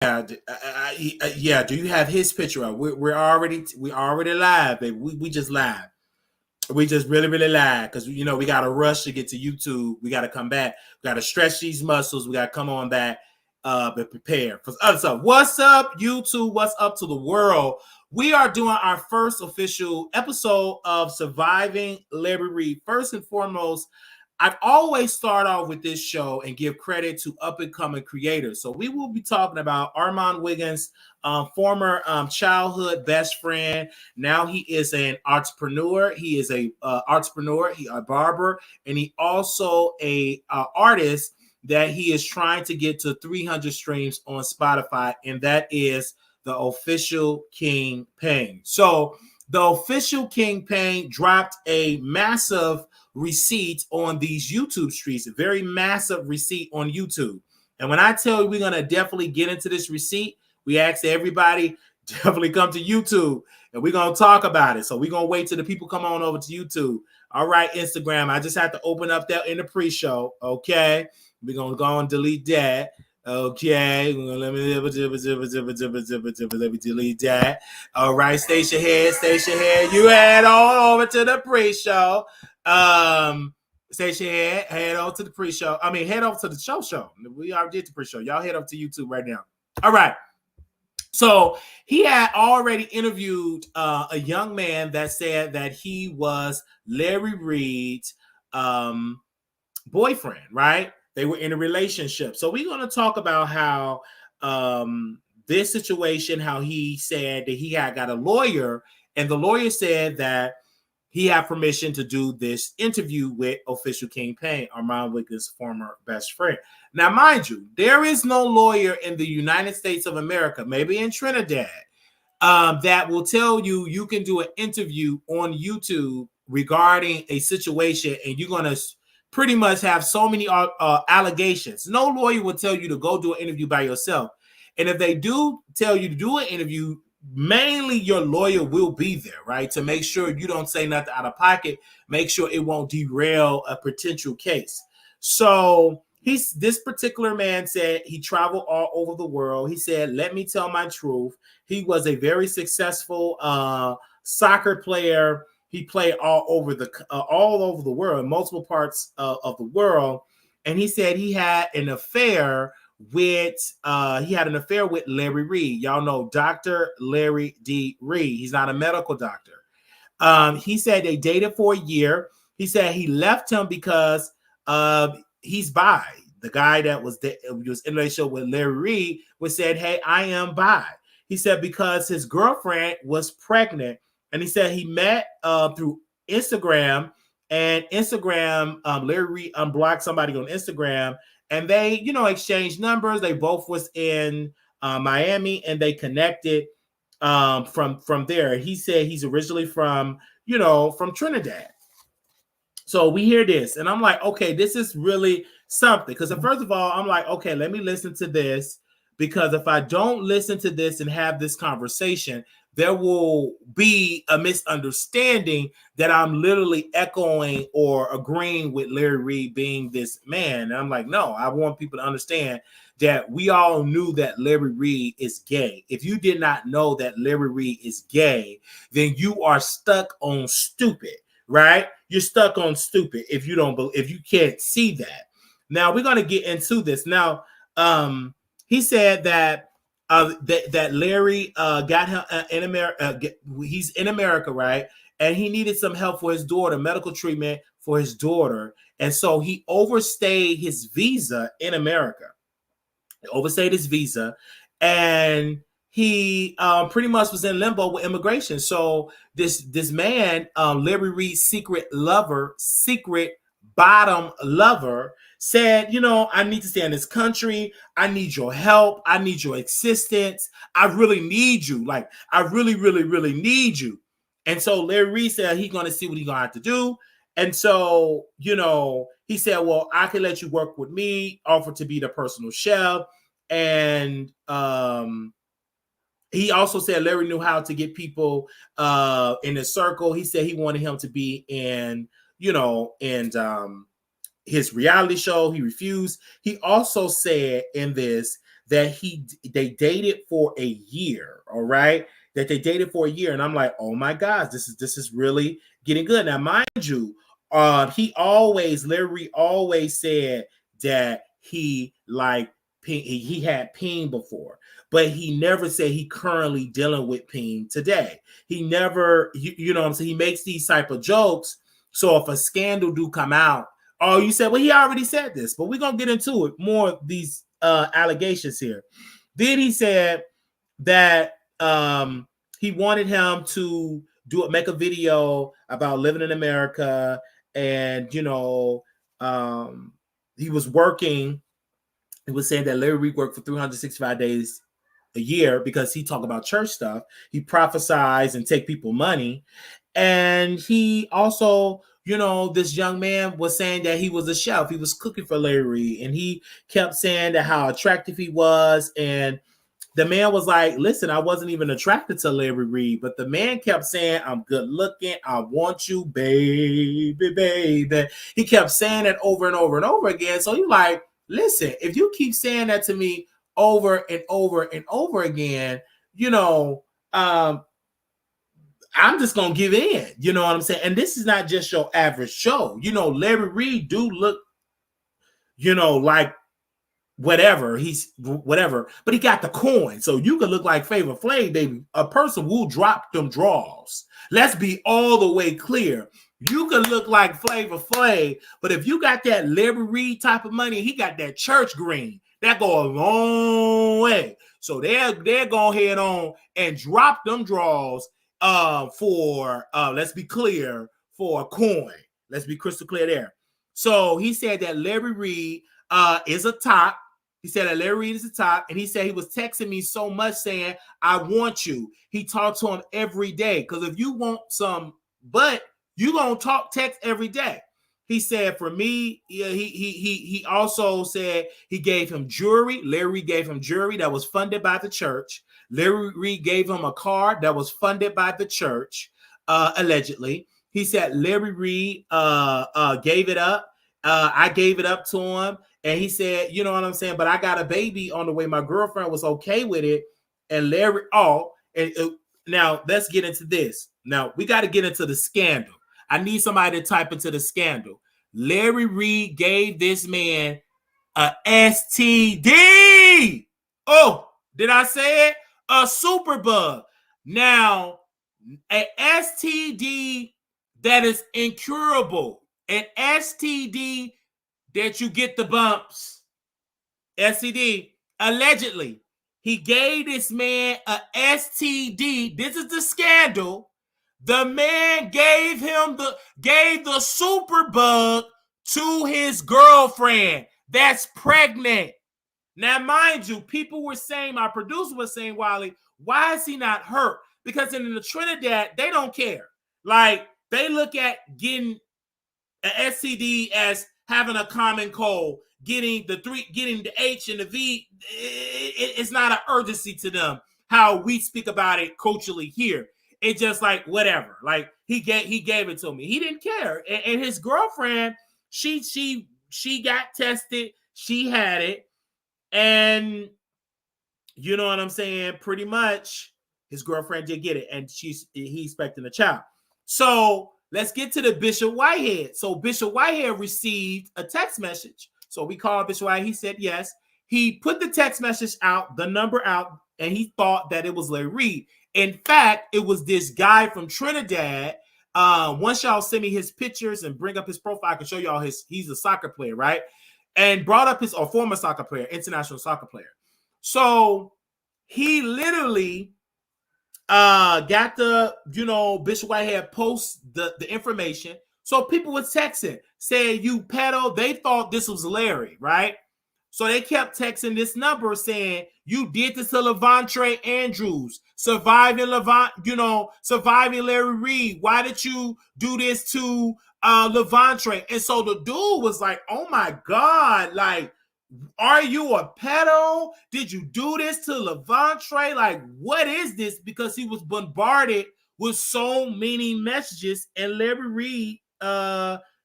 Yeah. Do you have his picture up? We're already live, baby. We just live. We just really live because we got to rush to get to YouTube. We got to come back. We got to stretch these muscles. We got to come on back. But prepare for other stuff. What's up, YouTube? What's up to the world? We are doing our first official episode of Surviving Larry Reid. First and foremost, I always start off with this show and give credit to up and coming creators. So we will be talking about Armand Wiggins, former childhood best friend. Now he is an entrepreneur. He is a entrepreneur. He a barber, and he also a artist that he is trying to get to 300 streams on Spotify, and that is the Official King Payne. So the Official King Payne dropped a massive receipt on these YouTube streets, a very massive receipt on YouTube. And when I tell you we're going to definitely get into this receipt, we ask everybody definitely come to YouTube and we're going to talk about it. So we're going to wait till the people come on over to YouTube. All right, Instagram, I just have to open up that in the pre-show. Okay. We're going to go and delete that. Okay, let me delete that. All right, station head. You head on over to the pre-show. Station head on to the pre-show. I mean, head over to the show. We already did the pre-show. Y'all head up to YouTube right now. All right. So he had already interviewed a young man that said that he was Larry Reid's boyfriend, right? They were in a relationship. So we're going to talk about how this situation, how he said that he had got a lawyer, and the lawyer said that he had permission to do this interview with Official King Payne, Armand Wiggins' former best friend. Now, mind you, there is no lawyer in the United States of America, maybe in Trinidad, that will tell you you can do an interview on YouTube regarding a situation and you're going to pretty much have so many allegations. No lawyer will tell you to go do an interview by yourself. And if they do tell you to do an interview, mainly your lawyer will be there, right? To make sure you don't say nothing out of pocket, make sure it won't derail a potential case. So this particular man said he traveled all over the world. He said, let me tell my truth. He was a very successful soccer player. He played all over the world, multiple parts of the world. And he said he had an affair with Larry Reid. Y'all know Dr. Larry D. Reid. He's not a medical doctor. He said they dated for a year. He said he left him because he's bi. The guy that was in a relationship with Larry Reid said, hey, I am bi. He said because his girlfriend was pregnant. And he said he met through Instagram, and Instagram, Larry Reid unblocked somebody on Instagram, and they, exchanged numbers. They both was in Miami, and they connected from there. He said he's originally from Trinidad. So we hear this, and I'm like, okay, this is really something. Because first of all, I'm like, okay, let me listen to this. Because if I don't listen to this and have this conversation, there will be a misunderstanding that I'm literally echoing or agreeing with Larry Reid being this man. And I'm like, no, I want people to understand that we all knew that Larry Reid is gay. If you did not know that Larry Reid is gay, then you are stuck on stupid, right? You're stuck on stupid if you can't see that. Now we're going to get into this. Now, he said that that Larry got him in America. He's in America, right? And he needed some help for his daughter, medical treatment for his daughter. And so he overstayed his visa in America. He overstayed his visa. And he pretty much was in limbo with immigration. So this man, Larry Reid's secret bottom lover, said, I need to stay in this country. I need your help. I need your assistance. I really need you. Like, I really, really, really need you. And so Larry Reid said he's going to see what he's going to have to do. And so, he said, well, I can let you work with me, offer to be the personal chef. And he also said Larry knew how to get people in a circle. He said he wanted him to be in, his reality show. He refused. He also said in this that they dated for a year. All right, that they dated for a year, and I'm like, oh my gosh, this is really getting good. Now, mind you, Larry Reid always said that he like he had Peen before, but he never said he currently dealing with Peen today. He never, you know what I'm saying? He makes these type of jokes. So if a scandal do come out, oh, you said, well, he already said this, but we're gonna get into it more of these allegations here. Then he said that he wanted him to make a video about living in America, and he was working. He was saying that Larry Reid worked for 365 days a year because he talked about church stuff. He prophesies and take people money. And he also, this young man was saying that he was a chef. He was cooking for Larry Reid, and he kept saying that how attractive he was. And the man was like, listen, I wasn't even attracted to Larry Reid, but the man kept saying, I'm good looking. I want you, baby, baby. He kept saying it over and over and over again. So you're like, listen, if you keep saying that to me over and over and over again, I'm just gonna give in. You know what I'm saying? And this is not just your average show. Larry Reid do look, like whatever, but he got the coin. So you could look like Flavor Flav, baby. A person will drop them draws. Let's be all the way clear. You could look like Flavor Flav, but if you got that Larry Reid type of money, he got that church green. That go a long way. So they're going head on and drop them draws for let's be clear, for a coin. Let's be crystal clear there. So he said that Larry Reid is a top. He said that Larry Reid is the top, and he said he was texting me so much saying, I want you. He talked to him every day, because if you want some butt, you going to text every day. He said, for me, he also said he gave him jewelry. Larry gave him jewelry that was funded by the church. Larry Reid gave him a car that was funded by the church, allegedly. He said Larry Reid gave it up. I gave it up to him. And he said, you know what I'm saying? But I got a baby on the way. My girlfriend was okay with it. And Larry, now let's get into this. Now we got to get into the scandal. I need somebody to type into the scandal. Larry Reid gave this man a STD. Oh, did I say it? A superbug. Now, an STD that is incurable. An STD that you get the bumps. STD, allegedly. He gave this man a STD. This is the scandal. The man gave the super bug to his girlfriend that's pregnant. Now, mind you, people were saying, my producer was saying, Wiley, why is he not hurt? Because in the Trinidad, they don't care. Like, they look at getting an STD as having a common cold, getting the H and the V. It's not an urgency to them how we speak about it culturally here. It's just like whatever. Like he gave it to me. He didn't care. And his girlfriend, she got tested. She had it, and you know what I'm saying. Pretty much, his girlfriend did get it, and he's expecting a child. So let's get to the Bishop Whitehead. So Bishop Whitehead received a text message. So we called Bishop Whitehead. He said yes. He put the text message out, the number out, and he thought that it was Larry Reid. In fact, it was this guy from Trinidad. Once y'all send me his pictures and bring up his profile, I can show y'all he's a soccer player, right? And brought up his former soccer player, international soccer player. So he literally got the, Bishop Whitehead post the information. So people were texting, saying, you pedo. They thought this was Larry, right? So they kept texting this number saying, you did this to Levante Andrews, surviving Larry Reid. Why did you do this to Levante? And so the dude was like, oh my God, like, are you a pedo? Did you do this to Levante? Like, what is this? Because he was bombarded with so many messages. And Larry Reid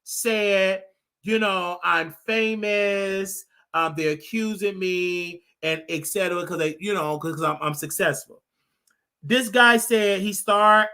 said, I'm famous. They're accusing me. and etc. Because they, because I'm successful. This guy said he start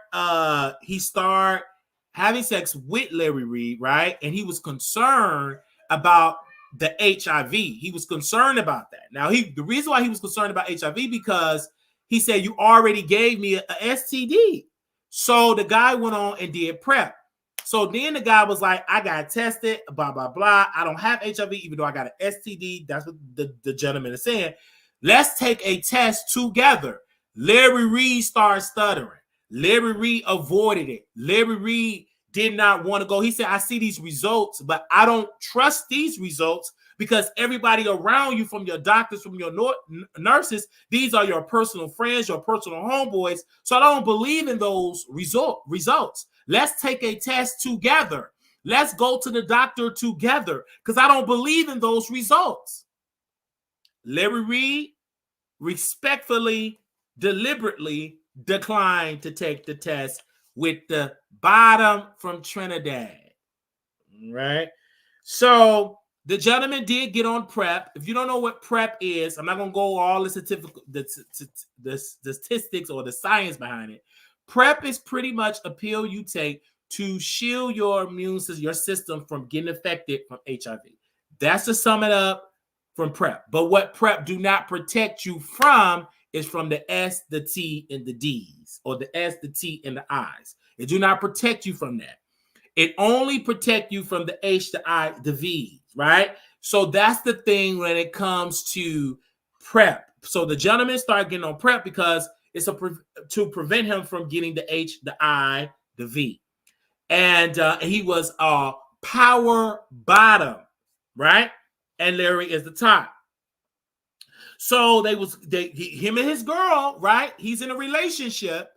having sex with Larry Reid, right? And he was concerned about the HIV. He was concerned about that. Now, the reason why he was concerned about HIV because he said you already gave me a STD. So the guy went on and did PrEP. So then the guy was like, I got tested, blah, blah, blah. I don't have HIV, even though I got an STD. That's what the gentleman is saying. Let's take a test together. Larry Reid started stuttering. Larry Reid avoided it. Larry Reid did not want to go. He said, I see these results, but I don't trust these results because everybody around you, from your doctors, from your nurses, these are your personal friends, your personal homeboys. So I don't believe in those results. Let's take a test together. Let's go to the doctor together because I don't believe in those results. Larry Reid respectfully, deliberately declined to take the test with the bottom from Trinidad. Right? So the gentleman did get on PrEP. If you don't know what PrEP is, I'm not going to go all the statistics or the science behind it. PrEP is pretty much a pill you take to shield your immune system, your system from getting affected from HIV. That's to sum it up from PrEP. But what PrEP do not protect you from is from the S, the T, and the D's, or the S, the T, and the I's. It do not protect you from that. It only protect you from the H, the I, the V's, right? So that's the thing when it comes to PrEP. So the gentleman started getting on PrEP because it's to prevent him from getting the H, the I, the V. And he was power bottom, right? And Larry is the top. So him and his girl, right? He's in a relationship.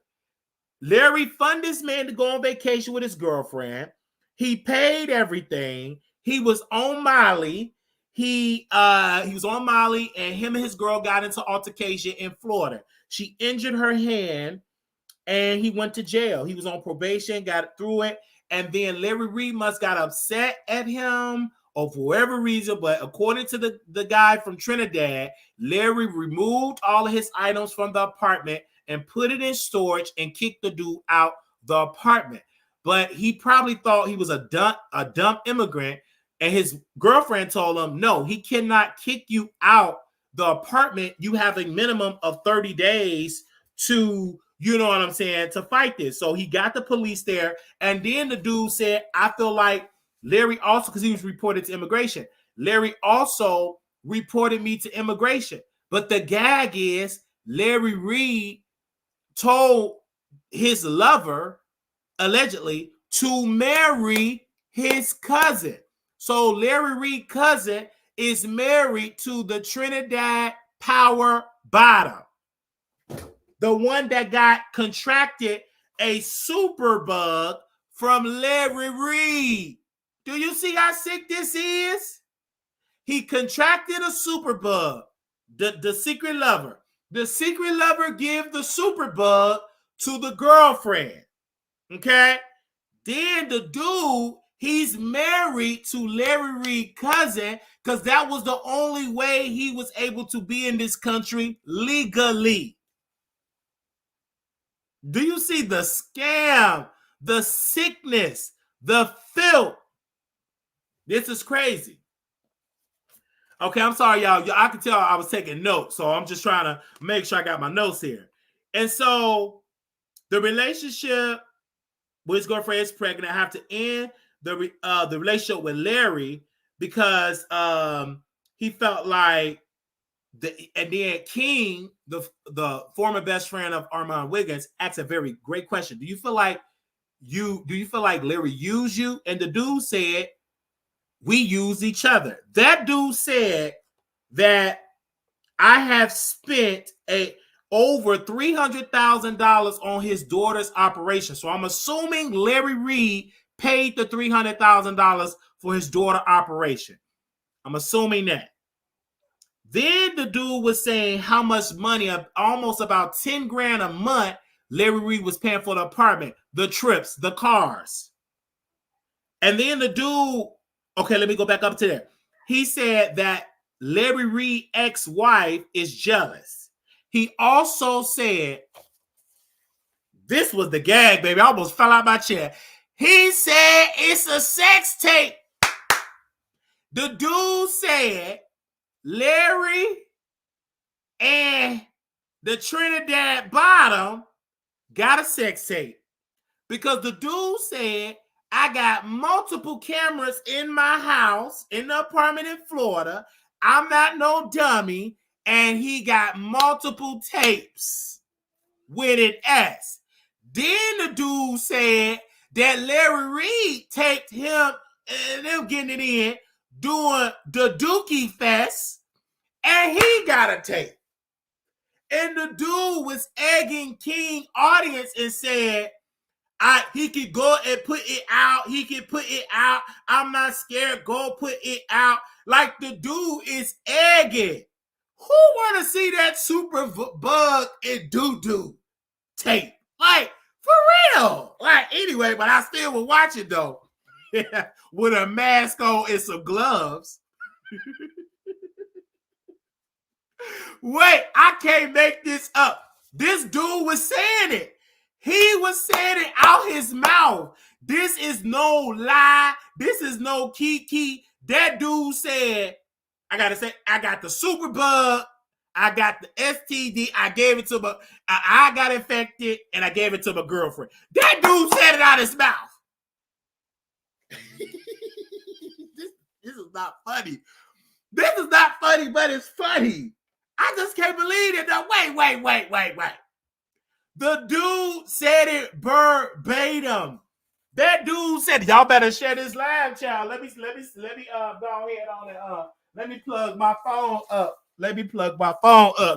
Larry funded this man to go on vacation with his girlfriend. He paid everything. He was on Molly. He was on Molly, and him and his girl got into altercation in Florida. She injured her hand, and he went to jail. He was on probation, got through it, and then Larry Reid must got upset at him or for whatever reason, but according to the guy from Trinidad, Larry removed all of his items from the apartment and put it in storage and kicked the dude out the apartment. But he probably thought he was a dumb immigrant, and his girlfriend told him, no, he cannot kick you out the apartment. You have a minimum of 30 days to, you know what I'm saying, to fight this. So he got the police there, and then the dude said, I feel like Larry also, because he was reported to immigration, Larry also reported me to immigration. But the gag is Larry Reid told his lover, allegedly, to marry his cousin. So Larry Reid's cousin is married to the Trinidad power bottom, the one that got contracted a super bug from Larry Reid. Do you see how sick this is? He contracted a super bug, the secret lover. The secret lover give the super bug to the girlfriend, okay? Then the dude, he's married to Larry Reid's cousin because that was the only way he was able to be in this country legally. Do you see the scam, the sickness, the filth? This is crazy. Okay, I'm sorry, y'all. I could tell I was taking notes, so I'm just trying to make sure I got my notes here. And so the relationship with his girlfriend is pregnant. I have to end the relationship with Larry because he felt like and then King, the former best friend of Armand Wiggins, asked a very great question. Do you feel like Larry used you? And the dude said, we use each other. That dude said that I have spent over $300,000 on his daughter's operation. So I'm assuming Larry Reid paid the $300,000 for his daughter operation. I'm assuming that. Then the dude was saying how much money, almost about 10 grand a month, Larry Reid was paying for the apartment, the trips, the cars. And then the dude, okay, let me go back up to there. He said that Larry Reid's ex-wife is jealous. He also said, this was the gag, baby. I almost fell out my chair. He said it's a sex tape. The dude said Larry and the Trinidad bottom got a sex tape because the dude said, I got multiple cameras in my house, in the apartment in Florida. I'm not no dummy. And he got multiple tapes with an S. Then the dude said that Larry Reid taped him and them getting it in, doing the Dookie Fest, and he got a tape. And the dude was egging King audience and said, he could go and put it out. He can put it out. I'm not scared. Go put it out. Like the dude is egging. Who want to see that super bug and doo-doo tape? Like, for real. Like, anyway, but I still will watch it, though. With a mask on and some gloves. Wait, I can't make this up. This dude was saying it. He was saying it out his mouth. This is no lie. This is no kiki. That dude said, I got the super bug. I got the STD. I gave it to my, I got infected and I gave it to my girlfriend. That dude said it out his mouth. This is not funny. This is not funny, but it's funny. I just can't believe it. No, wait. The dude said it verbatim. That dude said, y'all better share this live, child. Let me go ahead on and let me plug my phone up.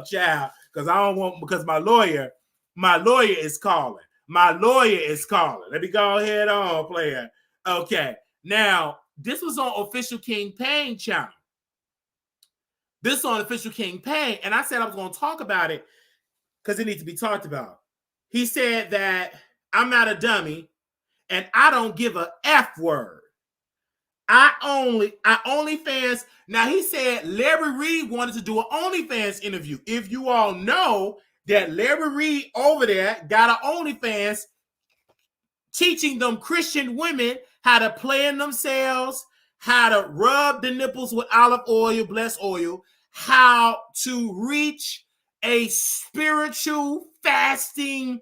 Child. Because my lawyer is calling. Let me go ahead on, player. Okay. Now, this was on Official King Payne channel. And I said I was going to talk about it because it needs to be talked about. He said that I'm not a dummy and I don't give a F word. I OnlyFans. Now, he said Larry Reid wanted to do an OnlyFans interview. If you all know that Larry Reid over there got an OnlyFans teaching them Christian women how to play in themselves, how to rub the nipples with olive oil, blessed oil, how to reach a spiritual fasting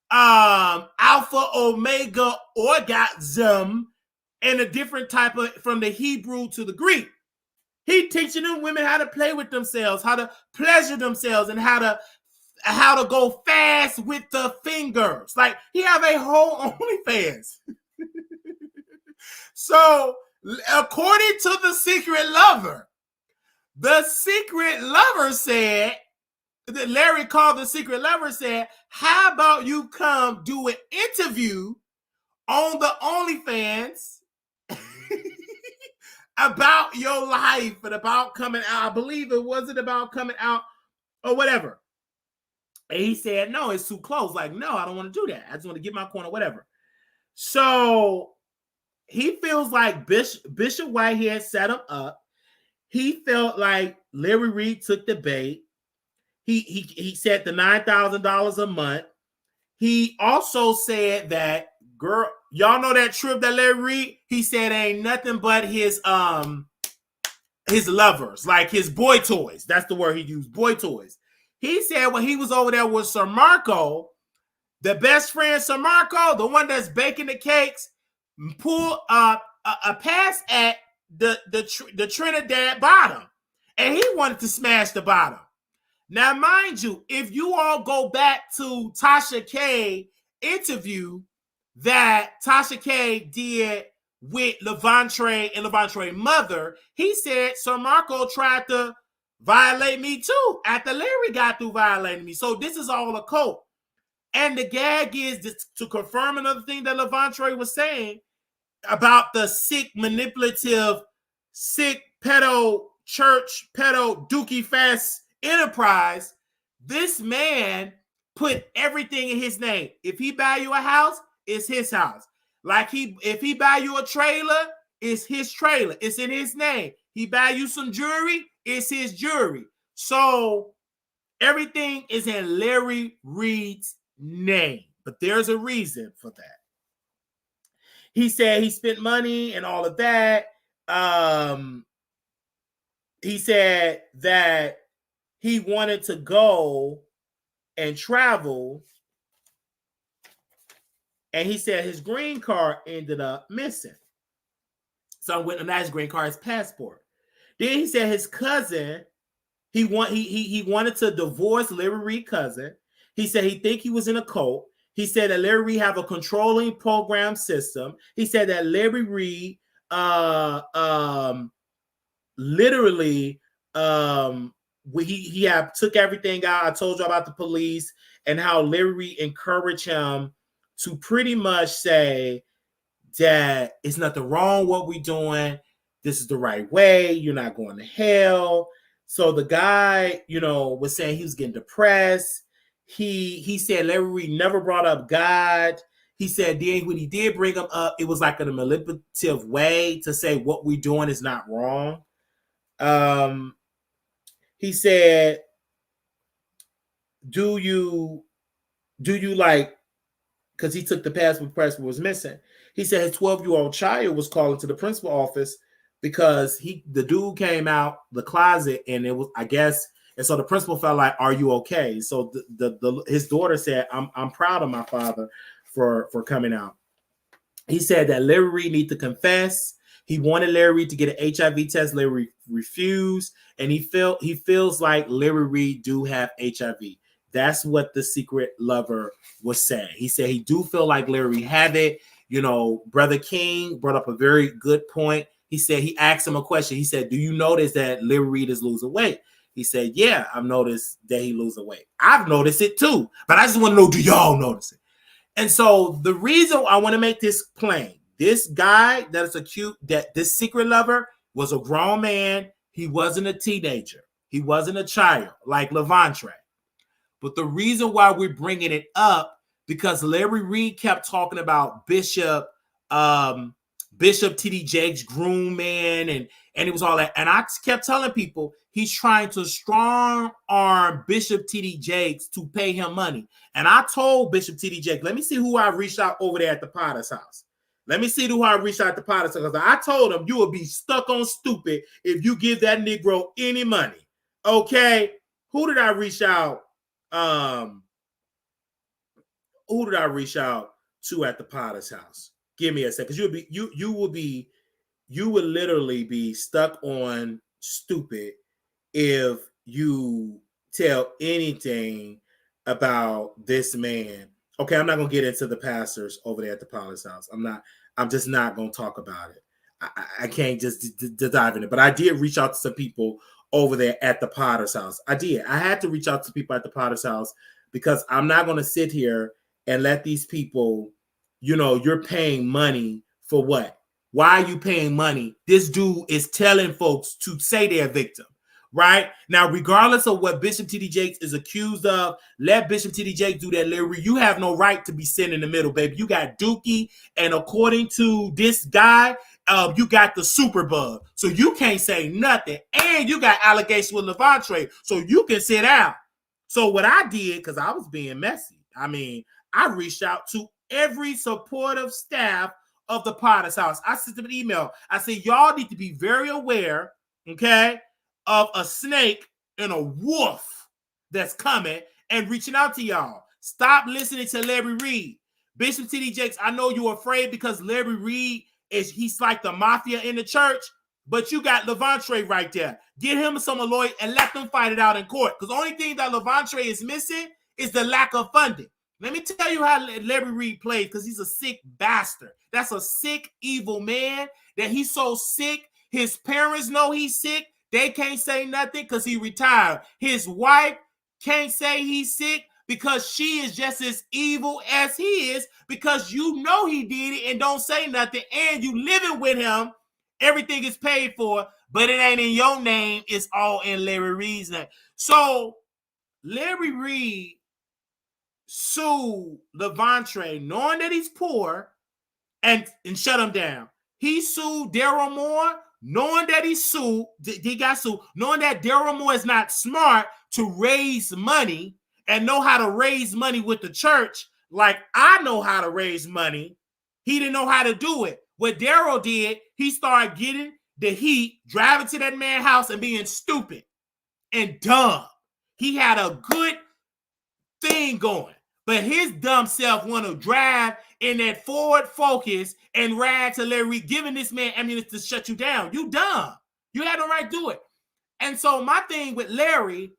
alpha omega orgasm and a different type of, from the Hebrew to the Greek. He teaching them women how to play with themselves, how to pleasure themselves, and how to go fast with the fingers. Like, he have a whole OnlyFans. So, according to the secret lover said, that Larry called the secret lover, said, how about you come do an interview on the OnlyFans about your life and about coming out. I believe it wasn't about coming out or whatever. And he said, no, it's too close. Like, no, I don't want to do that. I just want to get my corner, whatever. So he feels like Bishop Whitehead set him up. He felt like Larry Reid took the bait. He said the $9,000 a month. He also said that, girl, y'all know that trip that Larry Reid, he said ain't nothing but his lovers, like his boy toys. That's the word he used, boy toys. He said when he was over there with Sir Marco, the best friend Sir Marco, the one that's baking the cakes, pulled a pass at the Trinidad bottom, and he wanted to smash the bottom. Now, mind you, if you all go back to Tasha K interview that Tasha K did with Levante and Levante's mother, he said Sir Marco tried to violate me too after Larry got through violating me. So this is all a cult. And the gag is to confirm another thing that Levante was saying about the sick, manipulative, sick pedo church, pedo dookie fest enterprise. This man put everything in his name. If he buy you a house, it's his house. Like if he buy you a trailer, it's his trailer. It's in his name. He buy you some jewelry, It's his jury. So everything is in Larry Reid's name. But there's a reason for that. He said he spent money and all of that. He said that he wanted to go and travel. And he said his green card ended up missing. So with not his green card, his passport. Then he said his cousin, he wanted to divorce Larry Reid's cousin. He said he think he was in a cult. He said that Larry Reid have a controlling program system. He said that Larry Reid literally he have took everything out. I told you about the police and how Larry Reid encouraged him to pretty much say that it's nothing wrong what we're doing. This is the right way. You're not going to hell. So the guy, was saying he was getting depressed. He said Larry Reid never brought up God. He said then when he did bring him up, it was like in a manipulative way to say what we're doing is not wrong. He said, do you like, because he took the passport was missing. He said his 12-year-old child was calling to the principal office because the dude came out the closet and it was, I guess, and so the principal felt like, "Are you okay?" So his daughter said, "I'm proud of my father for coming out." He said that Larry Reid need to confess. He wanted Larry Reid to get an HIV test. Larry Reid refused, and he feels like Larry Reid do have HIV. That's what the secret lover was saying. He said he do feel like Larry have it. Brother King brought up a very good point. He said he asked him a question. He said, "Do you notice that Larry Reid is losing weight?" He said, "Yeah, I've noticed that he losing weight. I've noticed it too, but I just want to know, do y'all notice it?" And so the reason I want to make this plain, this guy that is accused, that this secret lover was a grown man. He wasn't a teenager. He wasn't a child like Levantre. But the reason why we're bringing it up, because Larry Reid kept talking about Bishop T.D. Jakes, Groom, man, and it was all that. And I kept telling people he's trying to strong arm Bishop T.D. Jakes to pay him money. And I told Bishop T.D. Jakes, let me see who I reached out over there at the Potter's house. Let me see who I reached out to Potter's house. Because I told him you will be stuck on stupid if you give that Negro any money. Okay? Who did I reach out? Who did I reach out to at the Potter's house? Give me a second. You would literally be stuck on stupid if you tell anything about this man. Okay, I'm not gonna get into the pastors over there at the Potter's house. I'm just not gonna talk about it. I can't just dive in it. But I did reach out to some people over there at the Potter's house. I did. I had to reach out to people at the Potter's house because I'm not going to sit here and let these people, you're paying money for what? Why are you paying money? This dude is telling folks to say they're a victim, right? Now, regardless of what Bishop T.D. Jakes is accused of, let Bishop T.D. Jakes do that, Larry. You have no right to be sitting in the middle, baby. You got Dookie, and according to this guy, you got the super bug, so you can't say nothing, and you got allegations with Levantre, so you can sit down. So what I did, because I was being messy, I reached out to every supportive staff of the Potter's house. I sent them an email. I said, y'all need to be very aware, okay, of a snake and a wolf that's coming and reaching out to y'all. Stop listening to Larry Reid. Bishop T.D. Jakes, I know you're afraid because Larry Reid he's like the mafia in the church, but you got Levantre right there. Get him some lawyer and let them fight it out in court. Because the only thing that Levantre is missing is the lack of funding. Let me tell you how Larry Reid plays, because he's a sick bastard. That's a sick, evil man that he's so sick. His parents know he's sick. They can't say nothing because he retired. His wife can't say he's sick because she is just as evil as he is, because you know he did it and don't say nothing, and you living with him. Everything is paid for, but it ain't in your name. It's all in Larry Reid's name. So Larry Reid sued Levantre knowing that he's poor and shut him down. He sued Daryl Moore knowing that he got sued, knowing that Daryl Moore is not smart to raise money and know how to raise money with the church like I know how to raise money, he didn't know how to do it. What Daryl did, he started getting the heat, driving to that man's house and being stupid and dumb. He had a good thing going, but his dumb self want to drive in that Ford Focus and ride to Larry, giving this man ammunition to shut you down. You dumb. You had no right to do it. And so my thing with Larry,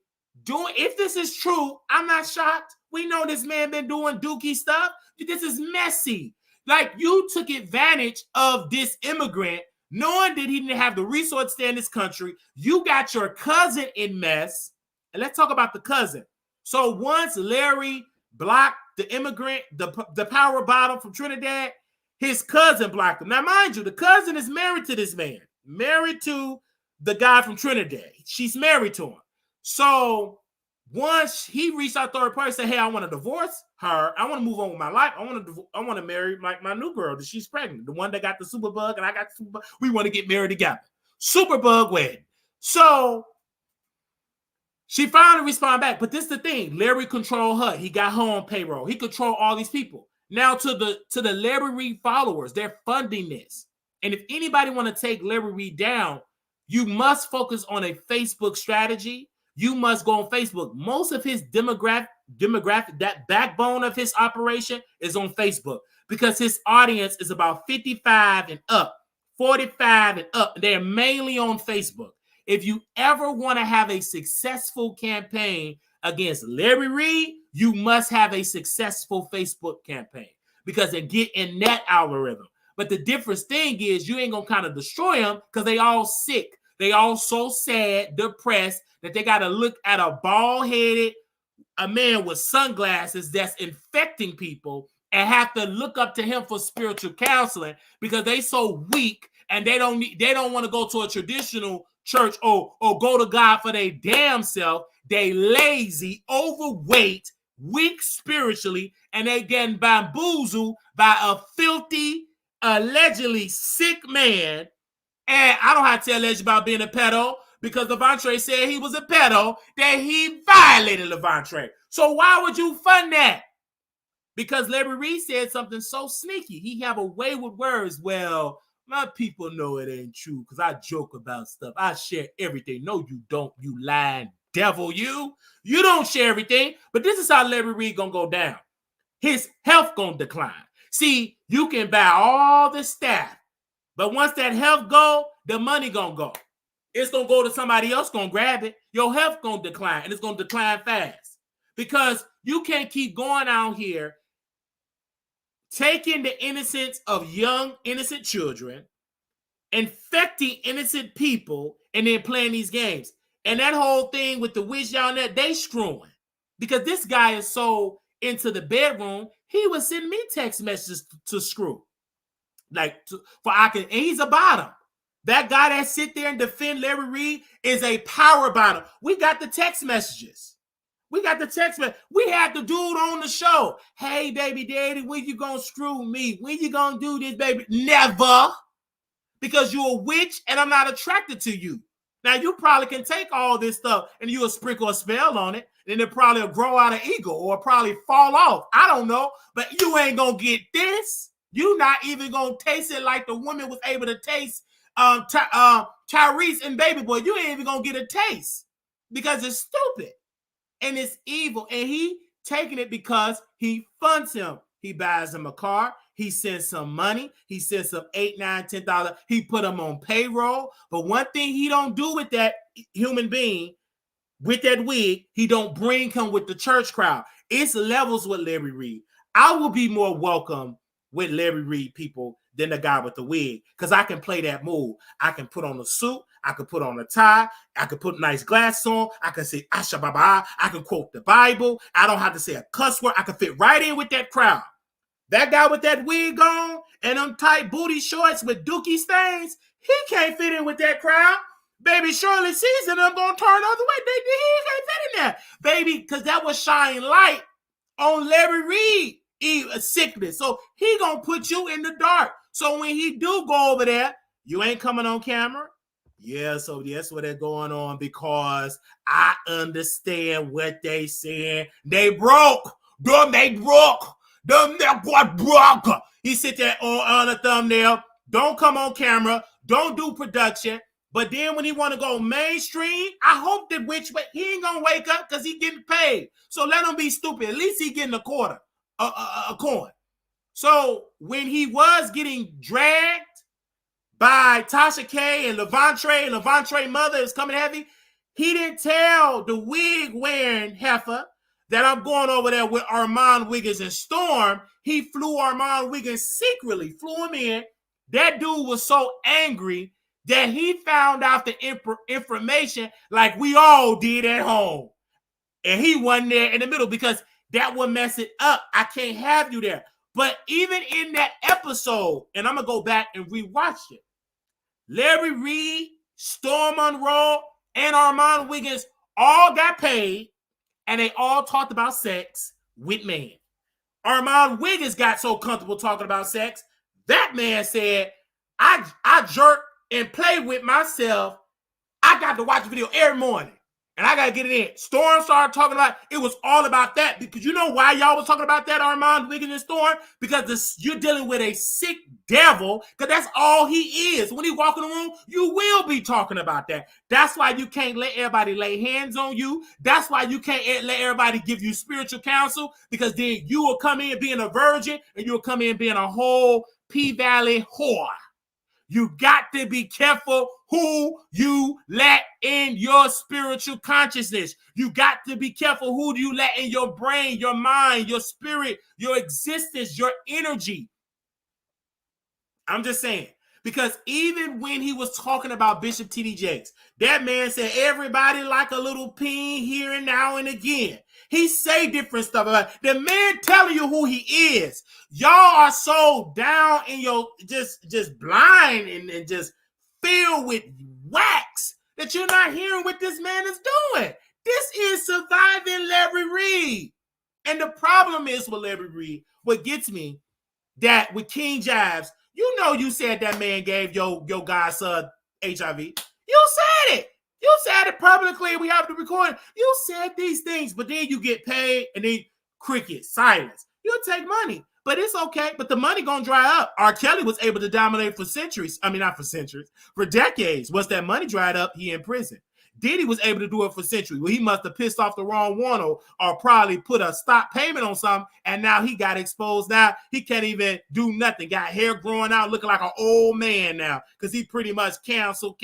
if this is true, I'm not shocked. We know this man been doing dookie stuff. This is messy. Like, you took advantage of this immigrant, knowing that he didn't have the resources to stay in this country. You got your cousin in mess. And let's talk about the cousin. So once Larry blocked the immigrant, the power bottom from Trinidad, his cousin blocked him. Now, mind you, the cousin is married to this man, married to the guy from Trinidad. She's married to him. So once he reached out third party, said, hey, I want to divorce her. I want to move on with my life. I want to marry my new girl that she's pregnant, the one that got the superbug and I got the superbug. We want to get married together. Superbug wedding. So she finally responded back. But this is the thing. Larry controlled her. He got her on payroll. He controlled all these people. Now to the Larry Reid followers, they're funding this. And if anybody want to take Larry Reid down, you must focus on a Facebook strategy. You must go on Facebook. Most of his demographic, that backbone of his operation is on Facebook because his audience is about 55 and up, 45 and up. They're mainly on Facebook. If you ever want to have a successful campaign against Larry Reid, you must have a successful Facebook campaign because they get in that algorithm. But the difference thing is you ain't going to kind of destroy them because they all sick. They all so sad, depressed, that they got to look at a bald-headed, a man with sunglasses that's infecting people and have to look up to him for spiritual counseling because they so weak and they don't want to go to a traditional church or go to God for their damn self. They lazy, overweight, weak spiritually, and they getting bamboozled by a filthy, allegedly sick man. And I don't have to tell Alleg about being a pedo because Levante said he was a pedo, that he violated Levante. So why would you fund that? Because Larry Reid said something so sneaky. He have a way with words. Well, my people know it ain't true because I joke about stuff. I share everything. No, you don't, you lying devil, you. You don't share everything. But this is how Larry Reid gonna go down. His health gonna decline. See, you can buy all the staff, but once that health go, the money gonna go. It's gonna go to somebody else gonna grab it. Your health gonna decline, and it's gonna decline fast. Because you can't keep going out here taking the innocence of young, innocent children, infecting innocent people, and then playing these games. And that whole thing with the witch y'all there, they screwing. Because this guy is so into the bedroom, he was sending me text messages to screw. And he's a bottom. That guy that sit there and defend Larry Reid is a power bottom. We got the text messages. We got the text message. We had the dude on the show. Hey, baby daddy, when you gonna screw me? When you gonna do this, baby? Never. Because you're a witch and I'm not attracted to you. Now, you probably can take all this stuff and you'll sprinkle a spell on it, and it probably will grow out of ego or probably fall off. I don't know, but you ain't gonna get this. You're not even gonna taste it like the woman was able to taste Tyrese and Baby Boy. You ain't even gonna get a taste because it's stupid and it's evil. And he taking it because he funds him. He buys him a car. He sends some money. He sends some $8, $9, $10. He put him on payroll. But one thing he don't do with that human being, with that wig, he don't bring him with the church crowd. It's levels with Larry Reid. I will be more welcome with Larry Reid people than the guy with the wig because I can play that move. I can put on a suit. I can put on a tie. I can put nice glasses on. I can say Asha Baba. I can quote the Bible. I don't have to say a cuss word. I can fit right in with that crowd. That guy with that wig on and them tight booty shorts with dookie stains, he can't fit in with that crowd. Baby Shirley Caesar, I'm going to turn the other way. He can't fit in there. Baby, because that was shining light on Larry Reid sickness. So he going to put you in the dark. So when he do go over there, You ain't coming on camera? Yeah, so that's what they're going on because I understand what they saying. They broke. They broke. They got broke. He sit there on the thumbnail. Don't come on camera. Don't do production. But then when he want to go mainstream, I hope that he ain't gonna wake up because he getting paid. So let him be stupid. At least he getting a quarter, a coin. So when he was getting dragged by Tasha K and Levantre's mother is coming heavy, he didn't tell the wig wearing heifer that I'm going over there with Armand Wiggins and Storm. He flew Armand Wiggins secretly, flew him in. That dude was so angry that he found out the information like we all did at home. And he wasn't there in the middle because that would mess it up. I can't have you there. But even in that episode, and I'm going to go back and rewatch it, Larry Reid, Storm Monroe, and Armand Wiggins all got paid, and they all talked about sex with men. Armand Wiggins got so comfortable talking about sex, that man said, I jerk and play with myself. I got to watch the video every morning, and I got to get it in. Storm started talking about it was all about that because you know why y'all was talking about that, Armand Wiggins and Storm? Because you're dealing with a sick devil, because that's all he is. When he walk in the room, you will be talking about that. That's why you can't let everybody lay hands on you. That's why you can't let everybody give you spiritual counsel, because then you will come in being a virgin and you'll come in being a whole P-Valley whore. You got to be careful who you let in your spiritual consciousness. You got to be careful who you let in your brain, your mind, your spirit, your existence, your energy. I'm just saying. Because even when he was talking about Bishop T.D. Jakes, that man said everybody like a little peen here and now and again. He say different stuff about it. The man telling you who he is. Y'all are so down in your just blind and just filled with wax that you're not hearing what this man is doing. This is surviving Larry Reid. And the problem is with Larry Reid, what gets me, that with King Jives, you know you said that man gave your godson HIV. You said it. You said it publicly. We have to record it. You said these things, but then you get paid and then cricket, silence. You'll take money, but it's okay. But the money gonna dry up. R. Kelly was able to dominate for centuries. I mean, not for centuries, for decades. Once that money dried up, he in prison. Diddy was able to do it for centuries. Well, he must have pissed off the wrong one or probably put a stop payment on something, and now he got exposed. Now he can't even do nothing. Got hair growing out, looking like an old man now because he pretty much cancel.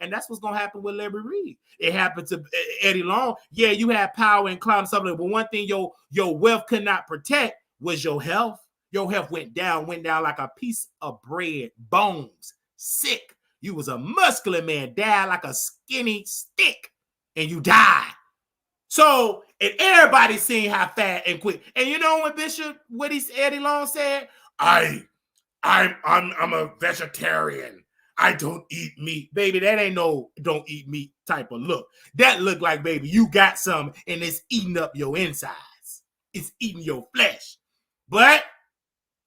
And that's what's going to happen with Larry Reid. It happened to Eddie Long. Yeah, you had power and clout and stuff like that, but one thing your wealth could not protect was your health. Your health went down like a piece of bread, bones, sick. You was a muscular man, died like a skinny stick, and you died. So, and everybody's seeing how fat and quick. And you know what Eddie Long said? I'm a vegetarian. I don't eat meat. Baby, that ain't no don't eat meat type of look. That look like, baby, you got some and it's eating up your insides. It's eating your flesh. But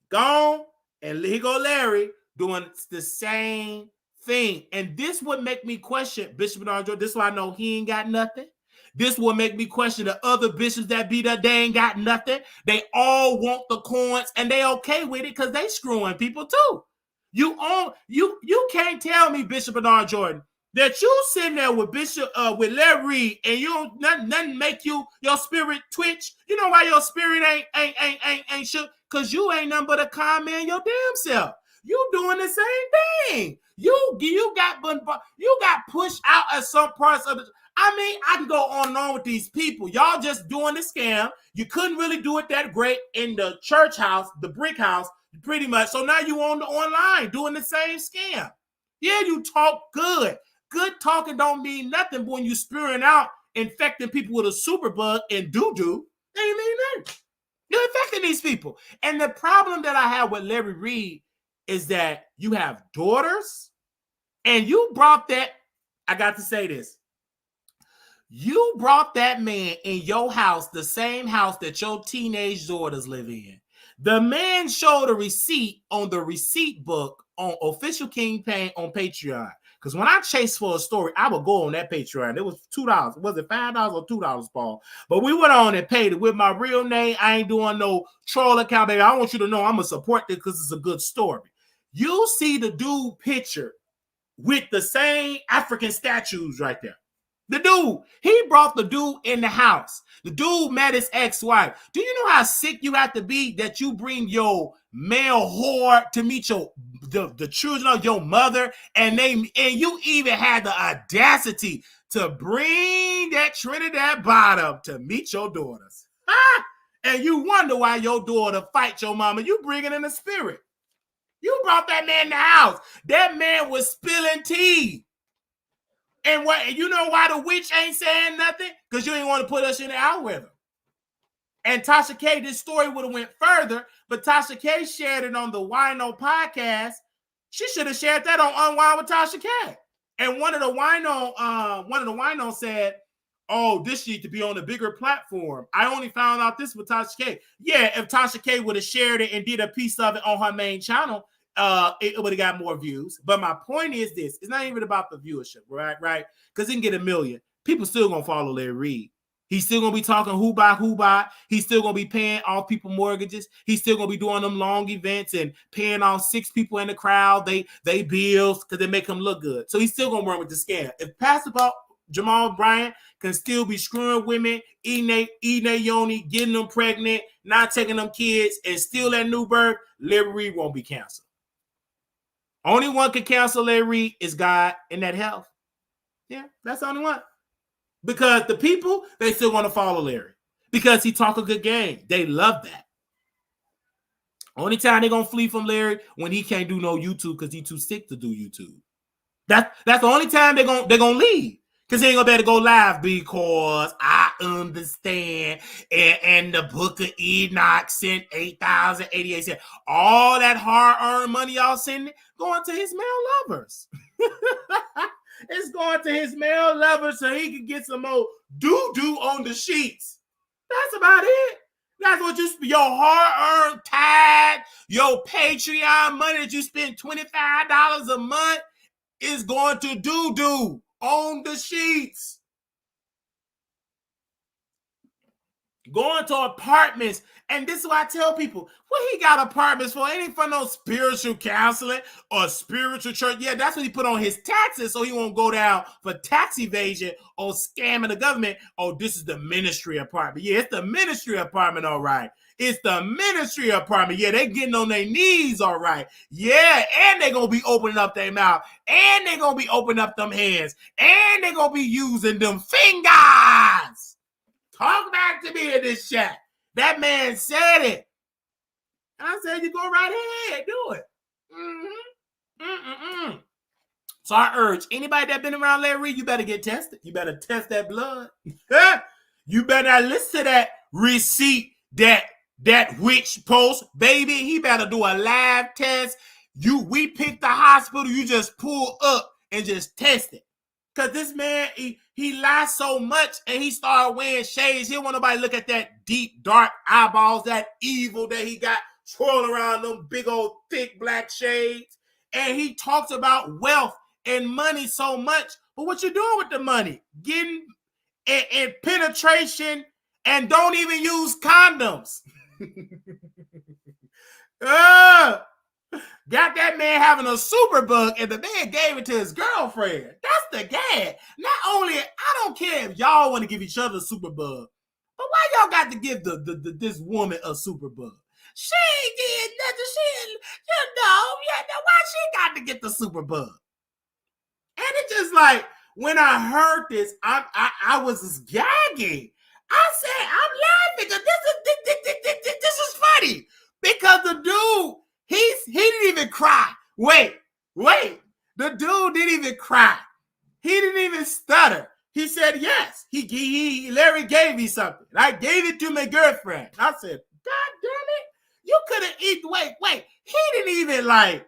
gone, and here go Larry doing the same thing. And this would make me question Bishop Bernard Jordan. This is why I know he ain't got nothing. This will make me question the other bishops that be there. They ain't got nothing. They all want the coins and they okay with it because they screwing people too. You can't tell me, Bishop Bernard Jordan, that you sitting there with with Larry Reid and you don't nothing make your spirit twitch. You know why your spirit ain't shook? Because you ain't nothing but a con man your damn self. You doing the same thing. You got pushed out at some parts of it. I mean, I can go on and on with these people. Y'all just doing the scam. You couldn't really do it that great in the church house, the brick house, pretty much. So now you on the online doing the same scam. Yeah, you talk good. Good talking don't mean nothing when you spewing out, infecting people with a superbug and doo-doo. They ain't mean nothing. You're infecting these people. And the problem that I have with Larry Reid is that you have daughters, and you brought that, I got to say this, you brought that man in your house, the same house that your teenage daughters live in. The man showed a receipt on the receipt book on Official King Pain on Patreon. Because when I chased for a story, I would go on that Patreon. It was $2. Was it $5 or $2, Paul? But we went on and paid it with my real name. I ain't doing no troll account, baby. I want you to know I'm going to support this because it's a good story. You see the dude picture with the same African statues right there. The dude, he brought the dude in the house. The dude met his ex-wife. Do you know how sick you have to be that you bring your male whore to meet the children of your mother, and you even had the audacity to bring that Trinidad bottom to meet your daughters. And you wonder why your daughter fight your mama. You bring it in the spirit. You brought that man in the house. That man was spilling tea. And you know why the witch ain't saying nothing? Because you ain't want to put us in the algorithm. And Tasha K, this story would have went further, but Tasha K shared it on the Wino podcast. She should have shared that on Unwind with Tasha K. And one of the Wino said, "Oh, this needs to be on a bigger platform. I only found out this with Tasha K." Yeah, if Tasha K would have shared it and did a piece of it on her main channel, it would have got more views. But my point is this: it's not even about the viewership, right? Because he can get 1 million. People still gonna follow Larry Reid. He's still gonna be talking who buy. He's still gonna be paying off people mortgages. He's still gonna be doing them long events and paying off 6 people in the crowd. They bills because they make him look good. So he's still gonna run with the scam. If Pastor Jamal Bryant can still be screwing women, eating their yoni, getting them pregnant, not taking them kids, and still that new birth, Larry Reid won't be canceled. Only one can cancel Larry Reid is God and that health. Yeah, that's the only one. Because the people, they still want to follow Larry. Because he talk a good game. They love that. Only time they're going to flee from Larry when he can't do no YouTube because he's too sick to do YouTube. That's the only time they're going to leave. Because he ain't going to be able to go live because I understand. And the book of Enoch sent 8,088 cents. All that hard-earned money y'all sending going to his male lovers. It's going to his male lovers so he can get some more doo-doo on the sheets. That's about it. That's what your hard-earned tithe, your Patreon money that you spend $25 a month is going to doo-doo on the sheets. Going to apartments. And this is what I tell people. What he got apartments for? It ain't for no spiritual counseling or spiritual church. Yeah, that's what he put on his taxes so he won't go down for tax evasion or scamming the government. Oh, this is the ministry apartment. Yeah, it's the ministry apartment, all right. It's the ministry apartment. Yeah, they getting on their knees, all right. Yeah, and they going to be opening up their mouth. And they going to be opening up them hands. And they going to be using them fingers. Talk back to me in this chat. That man said it. I said, you go right ahead, do it. So I urge anybody that been around Larry Reid, you better get tested. You better test that blood. You better not listen to that receipt, that witch post, baby. He better do a live test. We pick the hospital, you just pull up and just test it. Because this man, he lies so much and he started wearing shades. He don't want nobody to look at that deep, dark eyeballs, that evil that he got swirling around them big old thick black shades. And he talks about wealth and money so much. But what you doing with the money? Getting in penetration and don't even use condoms. Got that man having a super bug and the man gave it to his girlfriend. That's the gag. Not only, I don't care if y'all want to give each other a super bug, but why y'all got to give this woman a super bug? She ain't did nothing. Why she got to get the super bug? And it's just like, when I heard this, I was just gagging. I said, I'm laughing because this is funny. Because the dude, he didn't even cry. Wait. The dude didn't even cry. He didn't even stutter. He said, yes. Larry gave me something. I gave it to my girlfriend. I said, God damn it. You could have eaten. Wait. He didn't even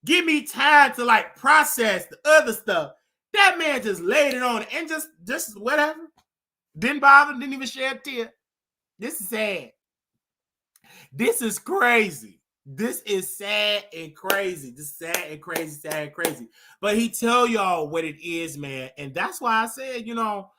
give me time to process the other stuff. That man just laid it on and just whatever. Didn't bother, didn't even shed a tear. This is sad. This is crazy. This is sad and crazy. This is sad and crazy, sad and crazy. But he tell y'all what it is, man. And that's why I said, y'all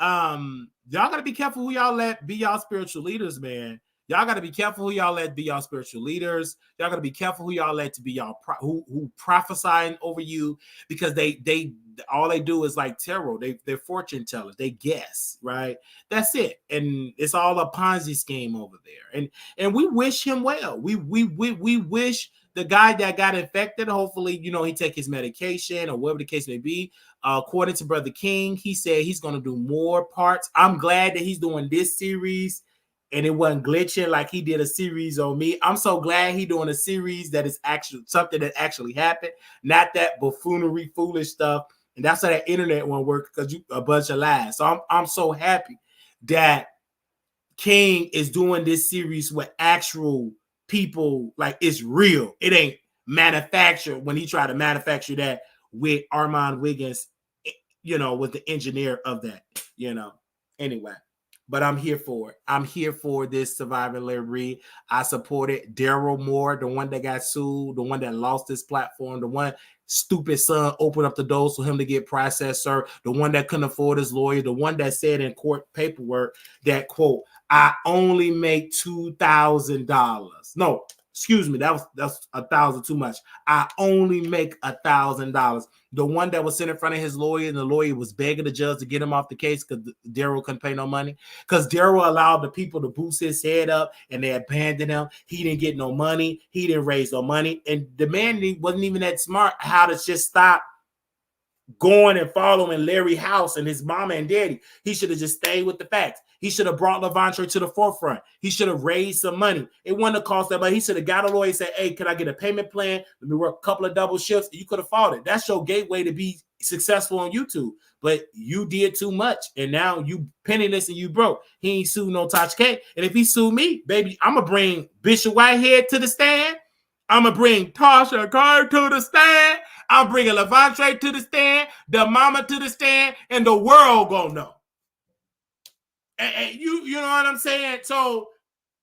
gotta be careful who y'all let be y'all spiritual leaders, man. Y'all gotta be careful who y'all let be y'all spiritual leaders. Y'all gotta be careful who y'all let to be y'all who prophesying over you, because they all they do is like tarot. They're fortune tellers. They guess, right? That's it. And it's all a Ponzi scheme over there. And we wish him well. We wish the guy that got infected, hopefully, he take his medication or whatever the case may be. According to Brother King, he said he's going to do more parts. I'm glad that he's doing this series and it wasn't glitching like he did a series on me. I'm so glad he's doing a series that is actually something that actually happened, not that buffoonery, foolish stuff. And that's how that internet won't work, because you a bunch of lies. So I'm so happy that King is doing this series with actual people, like it's real. It ain't manufactured when he tried to manufacture that with Armand Wiggins, was the engineer of that, Anyway, but I'm here for it. I'm here for this Survivor Larry Reid. I supported Daryl Moore, the one that got sued, the one that lost his platform, the one stupid son opened up the doors for him to get processed, sir. The one that couldn't afford his lawyer, the one that said in court paperwork that, quote, I only make $2,000. No, excuse me, that's $1,000 too much. I only make $1,000. The one that was sitting in front of his lawyer, and the lawyer was begging the judge to get him off the case because Daryl couldn't pay no money. Because Daryl allowed the people to boost his head up and they abandoned him. He didn't get no money. He didn't raise no money. And the man wasn't even that smart how to just stop going and following Larry House and his mama and daddy. He should have just stayed with the facts. He should have brought Levantre to the forefront. He should have raised some money. It wouldn't have cost that, but he should have got a lawyer and said, hey, can I get a payment plan? Let me work a couple of double shifts. You could have fought it. That's your gateway to be successful on YouTube. But you did too much, and now you penniless and you broke. He ain't sued no Touch K. And if he sued me, baby, I'm going to bring Bishop Whitehead to the stand. I'm going to bring Tasha Carr to the stand. I'm bringing Levantre to the stand, the mama to the stand, and the world gonna know. And you know what I'm saying? So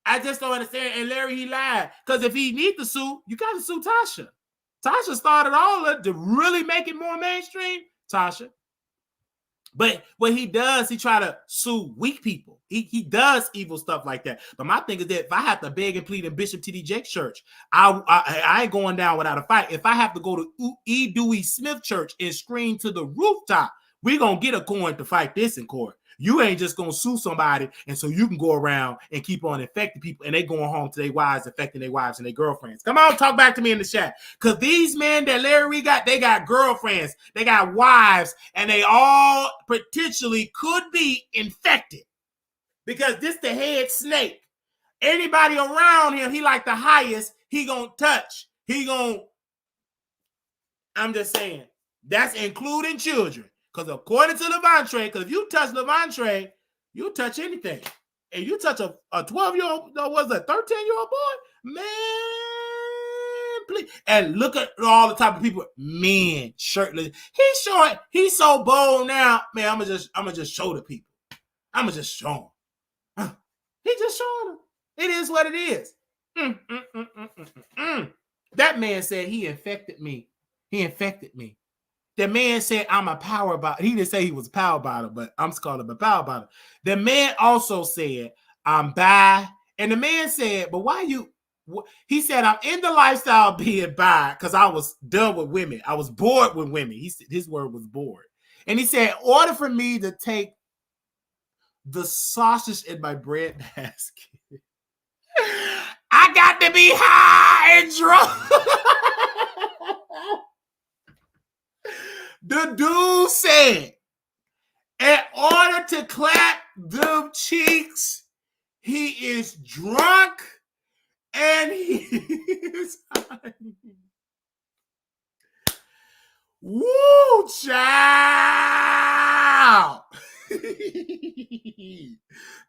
I just don't understand. And Larry, he lied. Because if he need to sue, you got to sue Tasha. Tasha started all of it to really make it more mainstream. Tasha. But what he does, he try to sue weak people. He does evil stuff like that. But my thing is that if I have to beg and plead in Bishop T.D. Jakes Church, I ain't going down without a fight. If I have to go to E. Dewey Smith Church and scream to the rooftop, we're going to get a coin to fight this in court. You ain't just going to sue somebody and so you can go around and keep on infecting people and they going home to their wives, infecting their wives and their girlfriends. Come on, talk back to me in the chat. Because these men that Larry got, they got girlfriends, they got wives, and they all potentially could be infected. Because this the head snake. Anybody around him, he like the highest, he going to touch. I'm just saying, that's including children. Because according to Levantre, because if you touch Levantre, you touch anything. And you touch a 12-year-old, no, was a 13-year-old boy? Man, please. And look at all the type of people, men, shirtless. He's showing, he's so bold now. Man, I'm gonna just show the people. I'm gonna just show them. He just showing them. It is what it is. That man said he infected me. He infected me. The man said, I'm a power bottle. He didn't say he was a power bottle, but I'm just calling him a power bottle. The man also said, I'm bi. And the man said, but why you? He said, I'm in the lifestyle of being bi because I was done with women. I was bored with women. He said, his word was bored. And he said, in order for me to take the sausage in my bread basket, I got to be high and drunk. The dude said, in order to clap them cheeks, he is drunk and he is high. Woo, child.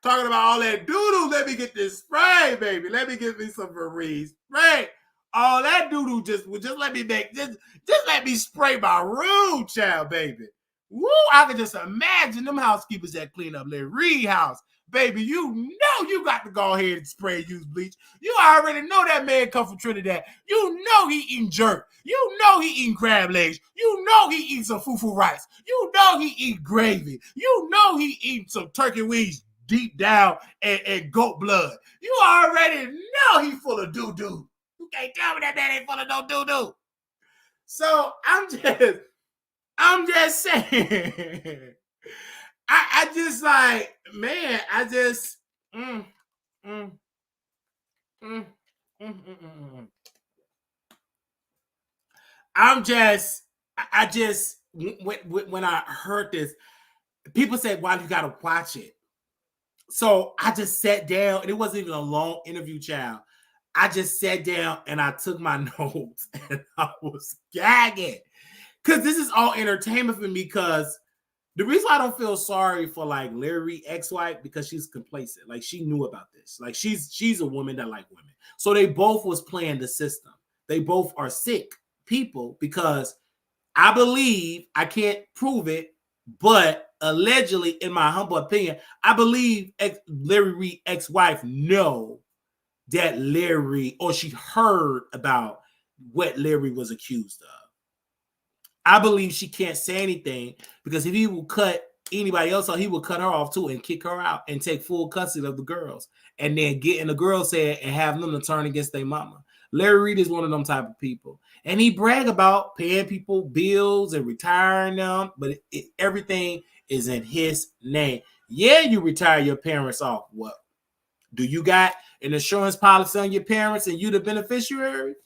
Talking about all that doo-doo. Let me get this spray, baby. Let me get me some Reid spray. All that doo-doo just let me make just let me spray my room, child, baby. Woo, I can just imagine them housekeepers that clean up Larry Reid house. baby, you know you got to go ahead and spray and use bleach. You already know that man come from Trinidad. You know he eating jerk. You know he eating crab legs. You know he eating some fufu rice. You know he eat gravy. You know he eating some turkey wings deep down and goat blood. You already know he full of doo-doo. You can't tell me that man ain't full of no doo-doo. So I'm just saying. I just like, man, I just mm, mm, mm, I'm just I just when I heard this, people said, why you gotta watch it? So I just sat down, and it wasn't even a long interview, child. I just sat down and I took my notes and I was gagging. Because this is all entertainment for me, because the reason I don't feel sorry for like Larry ex-wife, because she's complacent. Like, she knew about this. Like, she's a woman that like women. So they both was playing the system. They both are sick people, because I believe, I can't prove it, but allegedly, in my humble opinion, I believe Larry Reid ex-wife know that Larry, or she heard about what Larry was accused of. I believe she can't say anything, because if he will cut anybody else off, he will cut her off too and kick her out and take full custody of the girls, and then get in the girls' head and have them to turn against their mama. Larry Reid is one of them type of people, and he brag about paying people bills and retiring them, but everything is in his name. Yeah, you retire your parents off. What? Do you got an insurance policy on your parents and you the beneficiary?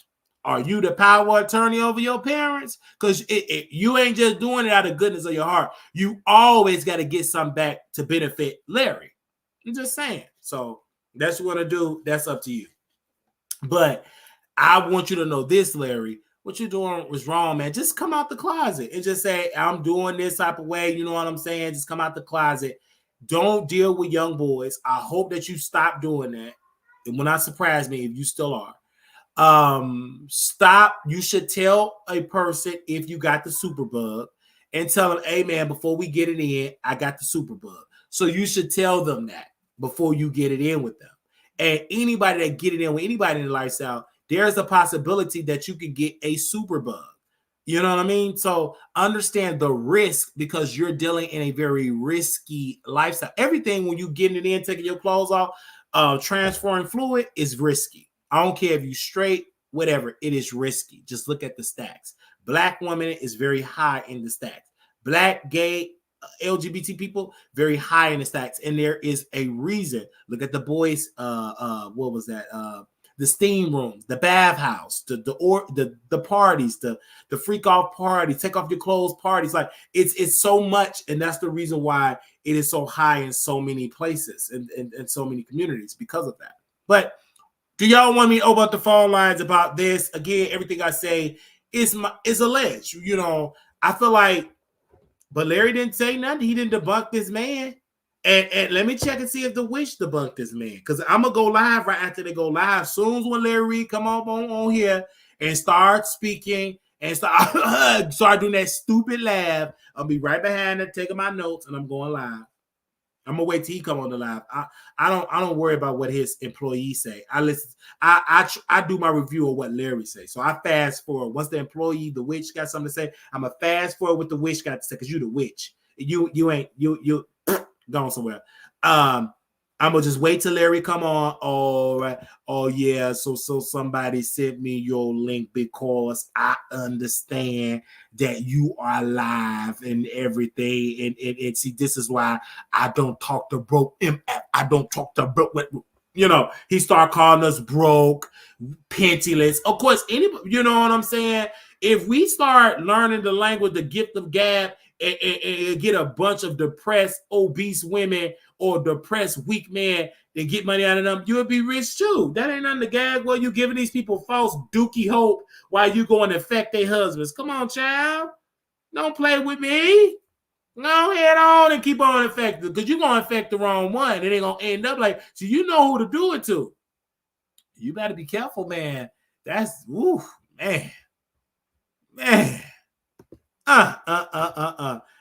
Are you the power attorney over your parents? Because you ain't just doing it out of goodness of your heart. You always got to get something back to benefit Larry. I'm just saying. So that's what you want to do. That's up to you. But I want you to know this, Larry. What you're doing was wrong, man. Just come out the closet and just say, I'm doing this type of way. You know what I'm saying? Just come out the closet. Don't deal with young boys. I hope that you stop doing that. It will not surprise me if you still are. Stop. You should tell a person if you got the super bug, and tell them, hey man, before we get it in, I got the super bug. So you should tell them that before you get it in with them. And anybody that get it in with anybody in the lifestyle, there's a possibility that you could get a super bug. You know what I mean? So understand the risk, because you're dealing in a very risky lifestyle. Everything when you getting it in, taking your clothes off, transferring fluid is risky. I don't care if you straight, whatever, it is risky. Just look at the stats. Black women is very high in the stats. Black, gay, LGBT people, very high in the stats. And there is a reason. Look at the boys, what was that? The steam rooms, the bathhouse, the parties, the freak off parties, take off your clothes parties. Like, it's so much, and that's the reason why it is so high in so many places and so many communities, because of that. But do y'all want me to open up the phone lines about this? Again, everything I say is alleged. You know, I feel like, but Larry didn't say nothing. He didn't debunk this man. And let me check and see if the Witch debunked this man, because I'm gonna go live right after they go live. Soon as when Larry Reid come on here and start speaking and start doing that stupid laugh, I'll be right behind it, taking my notes, and I'm going live. I'm gonna wait till he come on the live. I don't worry about what his employees say. I listen. I do my review of what Larry say. So I fast forward. Once the employee, the Witch, got something to say, I'm gonna fast forward what the Witch got to say, because you the Witch. You ain't gone somewhere. I'm gonna just wait till Larry come on. All right. Oh yeah. So somebody sent me your link, because I understand that you are live and everything. And see, this is why I don't talk to broke. I don't talk to broke. You know, he started calling us broke, penniless. Of course, anybody. You know what I'm saying? If we start learning the language, the gift of gab, and get a bunch of depressed, obese women or depressed, weak men and get money out of them, you'll be rich too. That ain't nothing to gag. Well, you giving these people false dookie hope while you going to affect their husbands. Come on, child. Don't play with me. Go head on and keep on affecting, because you're going to affect the wrong one. It ain't going to end up like, so you know who to do it to. You better be careful, man. That's, ooh, man. Man.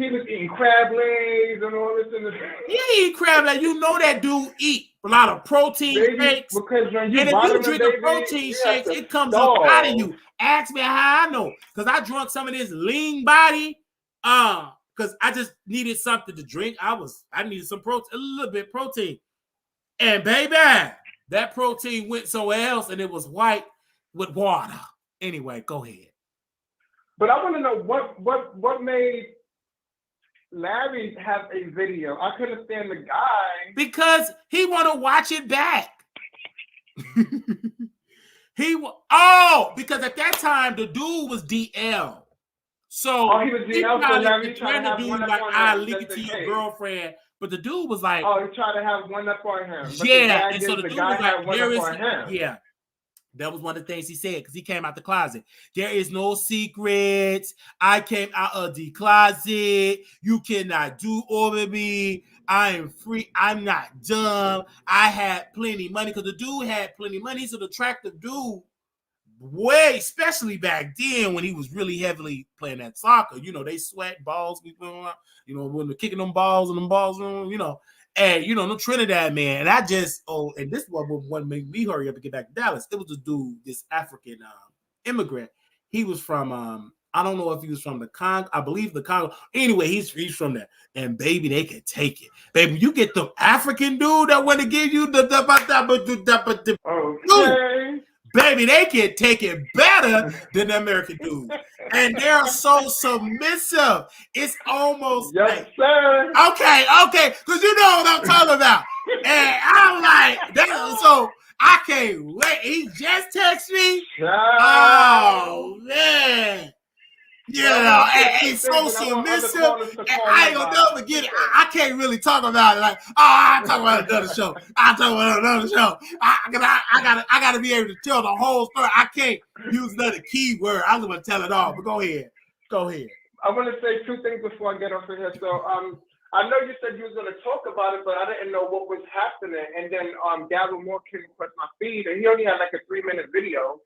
he was eating crab legs and all this and this. Yeah, he eat crab legs. You know that dude eat a lot of protein shakes. Because when you And if you drink a baby, protein shakes, it comes up out of you. Ask me how I know. Because I drunk some of this lean body. Because I just needed something to drink. I needed some protein, a little bit of protein. And baby, that protein went somewhere else and it was white with water. Anyway, go ahead. But I want to know what made Larry have a video. I couldn't stand the guy. Because he want to watch it back. Because at that time the dude was DL. So he was DL, so Larry trying to have one up on him. I'll leave it to your girlfriend. But the dude was like, he tried to have one up on him. But yeah, and so the dude was like, one up on him. Yeah. That was one of the things he said because he came out the closet. There is no secrets. I came out of the closet. You cannot do over me. I am free. I'm not dumb. I had plenty of money because the dude had plenty of money. He's an attractive dude. Way, especially back then when he was really heavily playing that soccer. You know, they sweat balls. You know, when they're kicking them balls, you know. And, you know, no Trinidad man. And I just, and this one made me hurry up and get back to Dallas. It was this dude, this African immigrant. He was from, I don't know if he was from the Congo. I believe the Congo. Anyway, he's from there. And baby, they can take it. Baby, you get the African dude that want to give you the baby, they can take it better than the American dude. And they're so submissive. It's almost sir. Okay, because you know what I'm talking about. And I'm like, so I can't wait. He just texted me. Oh, man. You know, and he's so submissive. And I ain't gonna never get it. I can't really talk about it. Like, I'll talk about another show. I gotta be able to tell the whole story. I can't use another keyword. I'm gonna tell it all. But go ahead. I want to say two things before I get off of here. So, I know you said you was gonna talk about it, but I didn't know what was happening. And then, Gavin Moore came across my feed, and he only had like a 3-minute video.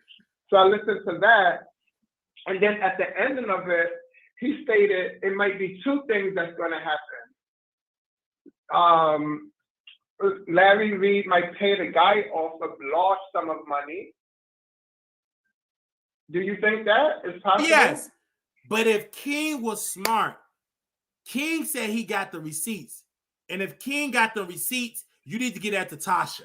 So I listened to that. And then at the ending of it, he stated it might be two things that's going to happen. Larry Reid might pay the guy off a large sum of money. Do you think that is possible? Yes. But if King was smart, King said he got the receipts. And if King got the receipts, you need to get that to Tasha.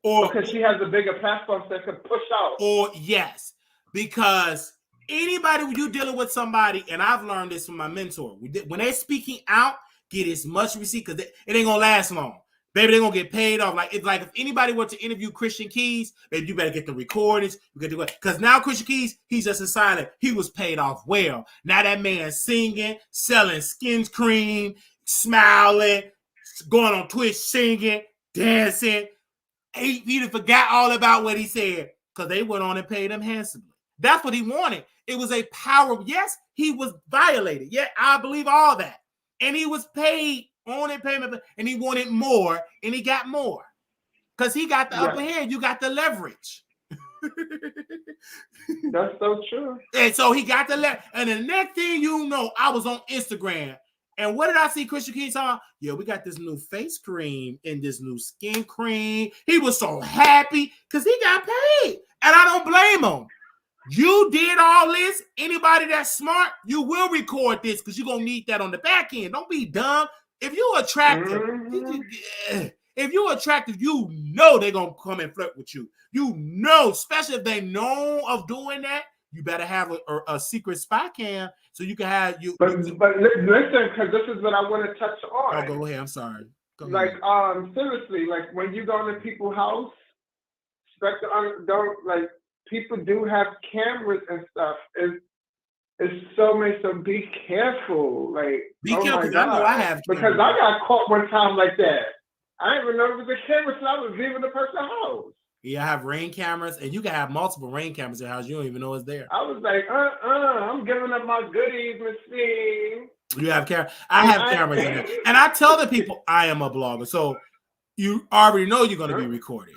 Or because she has a bigger platform that could push out. Or yes. Because anybody when you're dealing with somebody, and I've learned this from my mentor, when they're speaking out, get as much receipt because it ain't gonna last long. Baby, they're gonna get paid off. Like if anybody were to interview Christian Keys, baby, you better get the recordings. Because now Christian Keys, he's just a silent. He was paid off well. Now that man singing, selling skin cream, smiling, going on Twitch singing, dancing. He forgot all about what he said because they went on and paid him handsomely. That's what he wanted. It was a power. Yes, he was violated. Yeah, I believe all that. And he was paid on a payment, and he wanted more, and he got more. Because he got the upper hand. You got the leverage. That's so true. And so he got the leverage. And the next thing you know, I was on Instagram. And what did I see Christian Keys on? Yeah, we got this new face cream and this new skin cream. He was so happy because he got paid. And I don't blame him. You did all this. Anybody that's smart, you will record this because you're going to need that on the back end. Don't be dumb. If you're attractive, you know they're going to come and flirt with you. You know, especially if they know of doing that, you better have a secret spy cam so you can have you. But listen, because this is what I want to touch on. Oh, go ahead. I'm sorry. Seriously, like when you go into people's house, people do have cameras and stuff. It's so many. So be careful. Like be careful because I know I have. Because I got caught one time like that. I didn't remember the camera till I was leaving the person's house. Yeah, I have Ring cameras, and you can have multiple Ring cameras in your house. You don't even know it's there. I was like, I'm giving up my goodies, machine. You have cameras. I have cameras in there, and I tell the people I am a blogger, so you already know you're going to be recorded.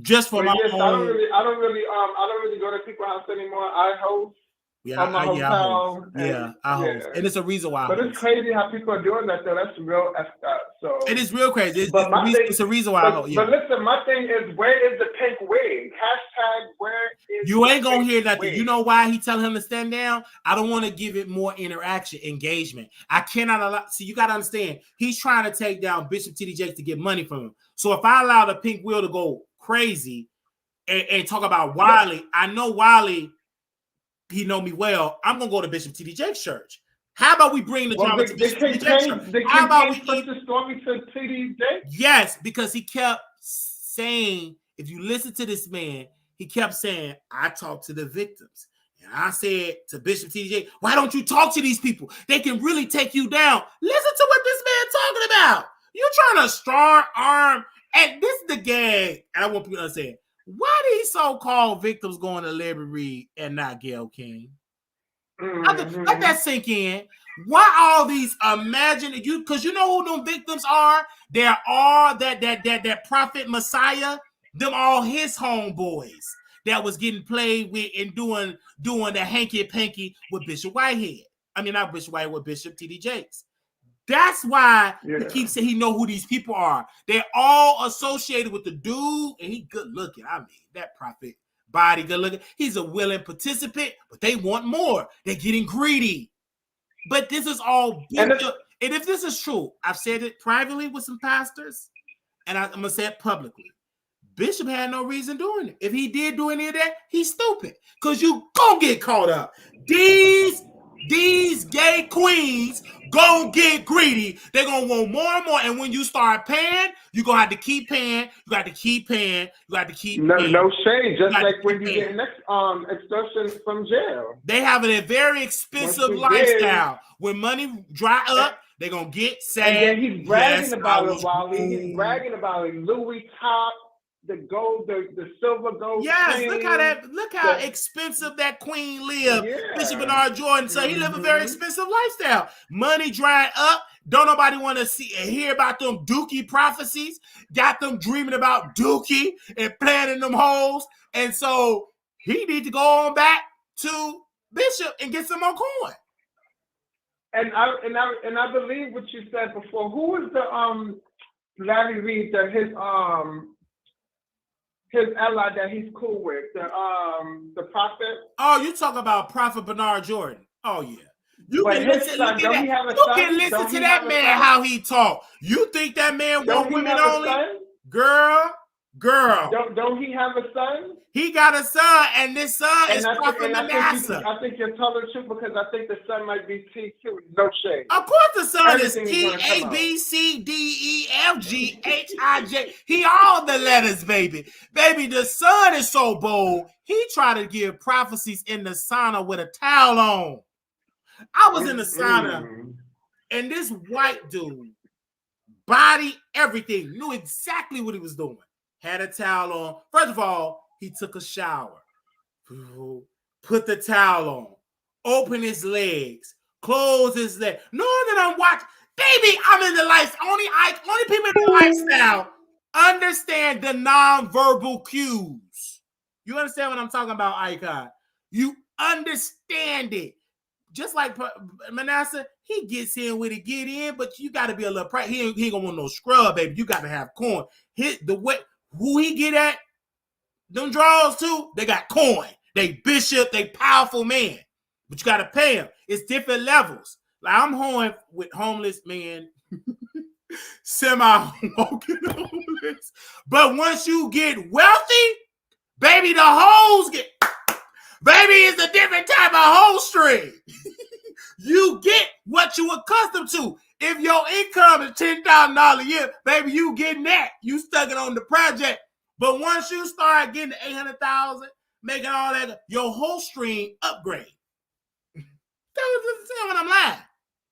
Just for my own. I don't really go to people's house anymore. I host, Yeah, from a yeah, I host. hotel. Yeah, I host, and it's a reason why I But host. it's crazy how people are doing that though. That's real effed up. So it is real crazy. but my thing, it's a reason why I host. Yeah. But listen, my thing is, where is the pink wig? Hashtag where is you ain't gonna hear pink nothing. wig? You know why he telling him to stand down? I don't want to give it more interaction, engagement. I cannot allow. See, you gotta understand. He's trying to take down Bishop T.D. Jakes to get money from him. So if I allow the pink wheel to go crazy and talk about Wiley, I know Wiley. He know me well. I'm gonna go to Bishop T.D. Jakes' church. How about we bring the drama to Bishop T.D. Jakes' church? How about we put the story to T.D. Jakes? Yes, because he kept saying, if you listen to this man, he kept saying, I talked to the victims. And I said to Bishop T.D. Jakes, why don't you talk to these people? They can really take you down. Listen to what this man talking about. You're trying to strong arm. And this is the gag. And I want people to understand. Why these so-called victims going to Larry Reid and not Gayle King? Mm-hmm. Let that sink in. Why all these because you know who them victims are? There are that prophet Messiah, them all his homeboys that was getting played with and doing the hanky-panky with Bishop Whitehead. I mean, not Bishop Whitehead, with Bishop T.D. Jakes. That's why he keeps saying he know who these people are. They're all associated with the dude, and he good looking. I mean, that prophet body good looking. He's a willing participant, but they want more. They're getting greedy. But this is all built up. And if this is true, I've said it privately with some pastors, and I'm gonna say it publicly. Bishop had no reason doing it. If he did do any of that, he's stupid. Because you gonna get caught up. These gay queens gonna get greedy. They're gonna want more and more. And when you start paying, you're gonna have to keep paying. You got to keep paying. You got to keep paying. No shade. Just like when you get next extortion from jail. They have a very expensive lifestyle. When money dry up, they're gonna get sad. And then he's bragging about it, Wally. He's bragging about it. Louis top, the gold, the silver gold. Yes, chain, look how expensive that queen lived. Yeah. Bishop Bernard Jordan. So he lived a very expensive lifestyle. Money dried up. Don't nobody want to see and hear about them Dookie prophecies. Got them dreaming about Dookie and planning them holes. And so he need to go on back to Bishop and get some more coin. And I believe what you said before. Who was the Larry Reid that his ally that he's cool with, the prophet? Oh, you talk about Prophet Bernard Jordan. Oh yeah. You but can listen to that man how he talk. You think that man want women only? Girl. Don't he have a son? He got a son, and this son is Prophet Manasseh. I think you're telling the truth because I think the son might be TQ. No shade. Of course, the son is TABCDEFGHIJ. He all the letters, baby. Baby, the son is so bold. He tried to give prophecies in the sauna with a towel on. I was in the sauna, and this white dude, body, everything, knew exactly what he was doing. Had a towel on. First of all, he took a shower, put the towel on, open his legs, close his legs. Knowing that I'm watching, baby, I'm in the life. Only people in the lifestyle understand the non-verbal cues. You understand what I'm talking about, Icon? You understand it. Just like Manasseh, he gets in with it, get in, but you got to be a little proud. He ain't gonna want no scrub, baby. You got to have corn. Who he get at? Them draws too, they got coin. They bishop, they powerful man. But you gotta pay them. It's different levels. Like I'm hoeing with homeless men, semi-walking homeless. But once you get wealthy, baby, the hoes get, baby, it's a different type of hoe string. You get what you accustomed to. If your income is $10,000 a year, baby, you getting that. You stuck it on the project. But once you start getting the 800,000, making all that, your whole stream upgrade. Tell what I'm lying.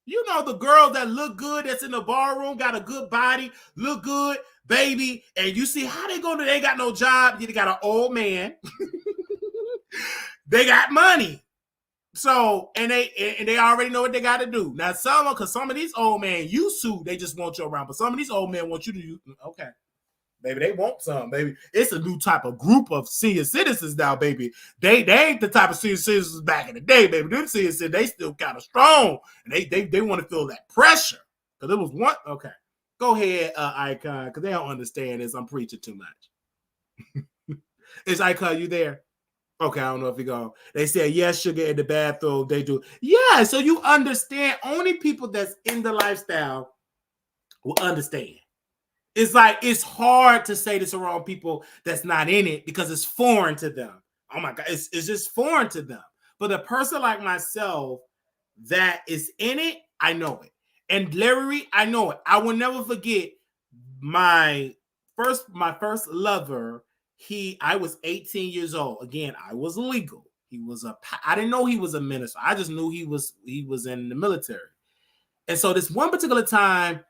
You know the girls that look good that's in the ballroom, got a good body, look good, baby, and you see how they they ain't got no job. They got an old man. They got money. So, and they already know what they got to do. Now, because some of these old men, you sue, they just want you around. But some of these old men want you to, okay. Baby, they want some, baby. It's a new type of group of senior citizens now, baby. They ain't the type of senior citizens back in the day, baby. Them senior citizens, they still kind of strong. And they want to feel that pressure. Because it was one. Okay. Go ahead, Icon, because they don't understand this. I'm preaching too much. Is Icon, you there? Okay, I don't know if you're going. They said, yes, sugar in the bathroom. They do. Yeah, so you understand. Only people that's in the lifestyle will understand. It's like, it's hard to say this around people that's not in it because it's foreign to them. Oh my God, it's just foreign to them. But a person like myself that is in it, I know it. And Larry, I know it. I will never forget my first lover. I was 18 years old. Again, I was legal. I didn't know he was a minister. I just knew he was in the military. And so this one particular time,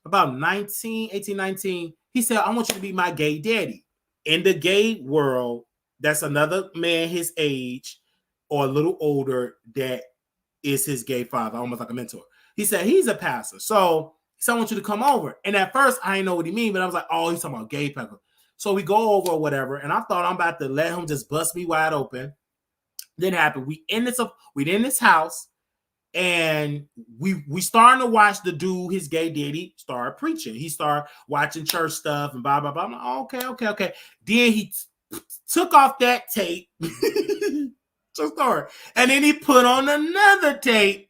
about 18, 19, he said, I want you to be my gay daddy. In the gay world, that's another man his age or a little older that is his gay father, almost like a mentor. He said, he's a pastor. So he said, I want you to come over. And at first, I didn't know what he mean, but I was like, oh, he's talking about gay people. So we go over or whatever. And I thought I'm about to let him just bust me wide open. Didn't happen. We in this house. And we starting to watch the dude, his gay daddy, start preaching. He started watching church stuff and blah, blah, blah. I'm like, okay. Then he took off that tape. So sorry. And then he put on another tape.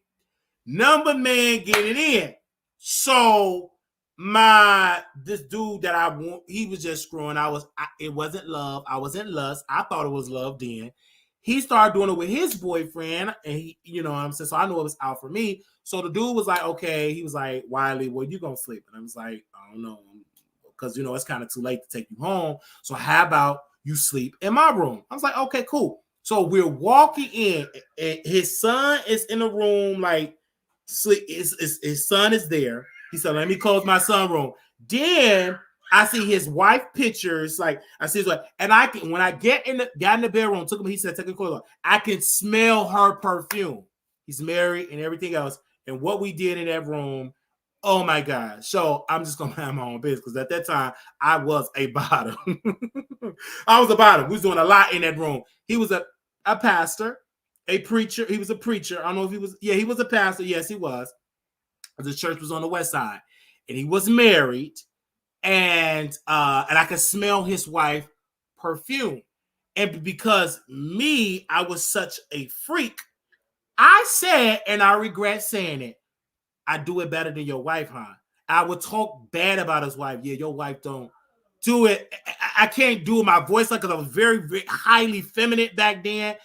Number man getting in. So this dude that I want, he was just screwing. It wasn't love. I was in lust. I thought it was love then. He started doing it with his boyfriend, and he, you know what I'm saying? So I knew it was out for me. So the dude was like, okay. He was like, Wiley, well, you gonna sleep? And I was like, I don't know. Because, you know, it's kind of too late to take you home. So how about you sleep in my room? I was like, okay, cool. So we're walking in, and his son is in the room, like, sleep. His son is there. He said, let me close my son room. Then I see his wife pictures, like I see his wife, and when I got in the bedroom, took him, he said, take a clothes off. I can smell her perfume. He's married and everything else. And what we did in that room, oh my God. So I'm just gonna have my own business because at that time I was a bottom. I was a bottom. We was doing a lot in that room. He was a pastor, a preacher. He was a preacher. I don't know if he was, he was a pastor. Yes, he was. The church was on the west side. And he was married. And I could smell his wife perfume. And because I was such a freak, I said, and I regret saying it, I do it better than your wife, huh? I would talk bad about his wife. Yeah, your wife don't do it. I can't do my voice like, because I was very, very highly feminine back then.